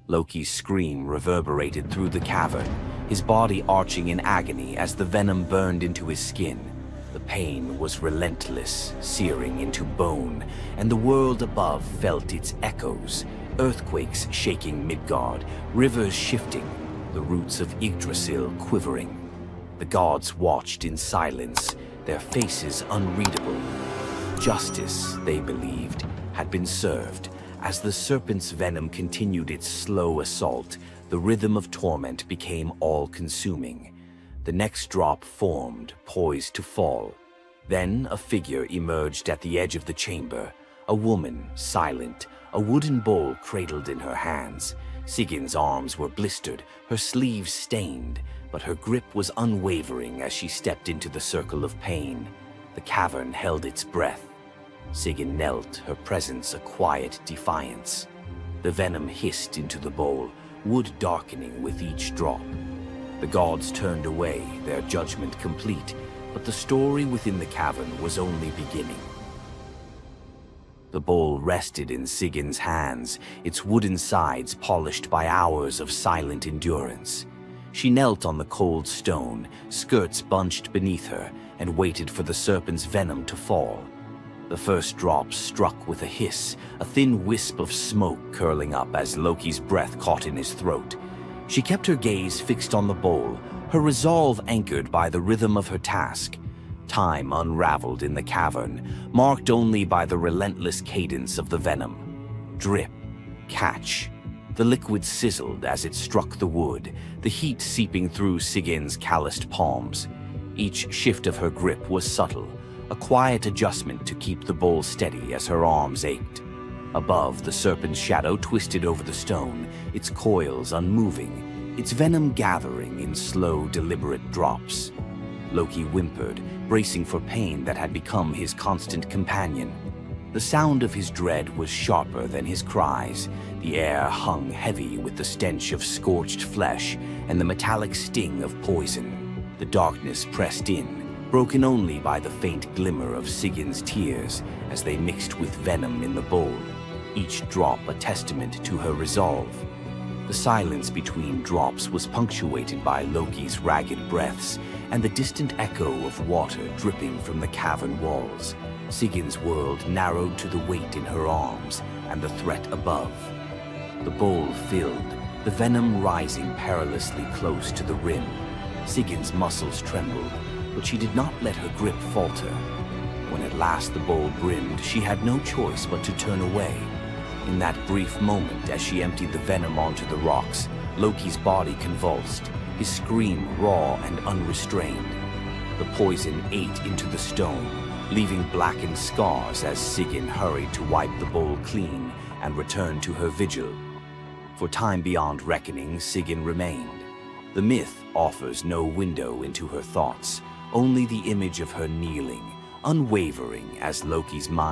Loki's scream reverberated through the cavern, his body arching in agony as the venom burned into his skin. The pain was relentless, searing into bone, and the world above felt its echoes, earthquakes shaking Midgard, rivers shifting, the roots of Yggdrasil quivering. The gods watched in silence, their faces unreadable. Justice, they believed, had been served. As the serpent's venom continued its slow assault, the rhythm of torment became all-consuming. The next drop formed, poised to fall. Then a figure emerged at the edge of the chamber, a woman, silent, a wooden bowl cradled in her hands. Sigin's arms were blistered, her sleeves stained, but her grip was unwavering as she stepped into the circle of pain. The cavern held its breath. Sigyn knelt, her presence a quiet defiance. The venom hissed into the bowl, wood darkening with each drop. The gods turned away, their judgment complete, but the story within the cavern was only beginning. The bowl rested in Sigyn's hands, its wooden sides polished by hours of silent endurance. She knelt on the cold stone, skirts bunched beneath her, and waited for the serpent's venom to fall. The first drop struck with a hiss, a thin wisp of smoke curling up as Loki's breath caught in his throat. She kept her gaze fixed on the bowl, her resolve anchored by the rhythm of her task. Time unraveled in the cavern, marked only by the relentless cadence of the venom. Drip, catch. The liquid sizzled as it struck the wood, the heat seeping through Sigyn's calloused palms. Each shift of her grip was subtle, a quiet adjustment to keep the bowl steady as her arms ached. Above, the serpent's shadow twisted over the stone, its coils unmoving, its venom gathering in slow, deliberate drops. Loki whimpered, bracing for pain that had become his constant companion. The sound of his dread was sharper than his cries. The air hung heavy with the stench of scorched flesh and the metallic sting of poison. The darkness pressed in, broken only by the faint glimmer of Sigyn's tears as they mixed with venom in the bowl, each drop a testament to her resolve. The silence between drops was punctuated by Loki's ragged breaths and the distant echo of water dripping from the cavern walls. Sigyn's world narrowed to the weight in her arms and the threat above. The bowl filled, the venom rising perilously close to the rim. Sigyn's muscles trembled, but she did not let her grip falter. When at last the bowl brimmed, she had no choice but to turn away. In that brief moment, as she emptied the venom onto the rocks, Loki's body convulsed, his scream raw and unrestrained. The poison ate into the stone, leaving blackened scars as Sigyn hurried to wipe the bowl clean and return to her vigil. For time beyond reckoning, Sigyn remained. The myth offers no window into her thoughts, only the image of her kneeling, unwavering as Loki's mind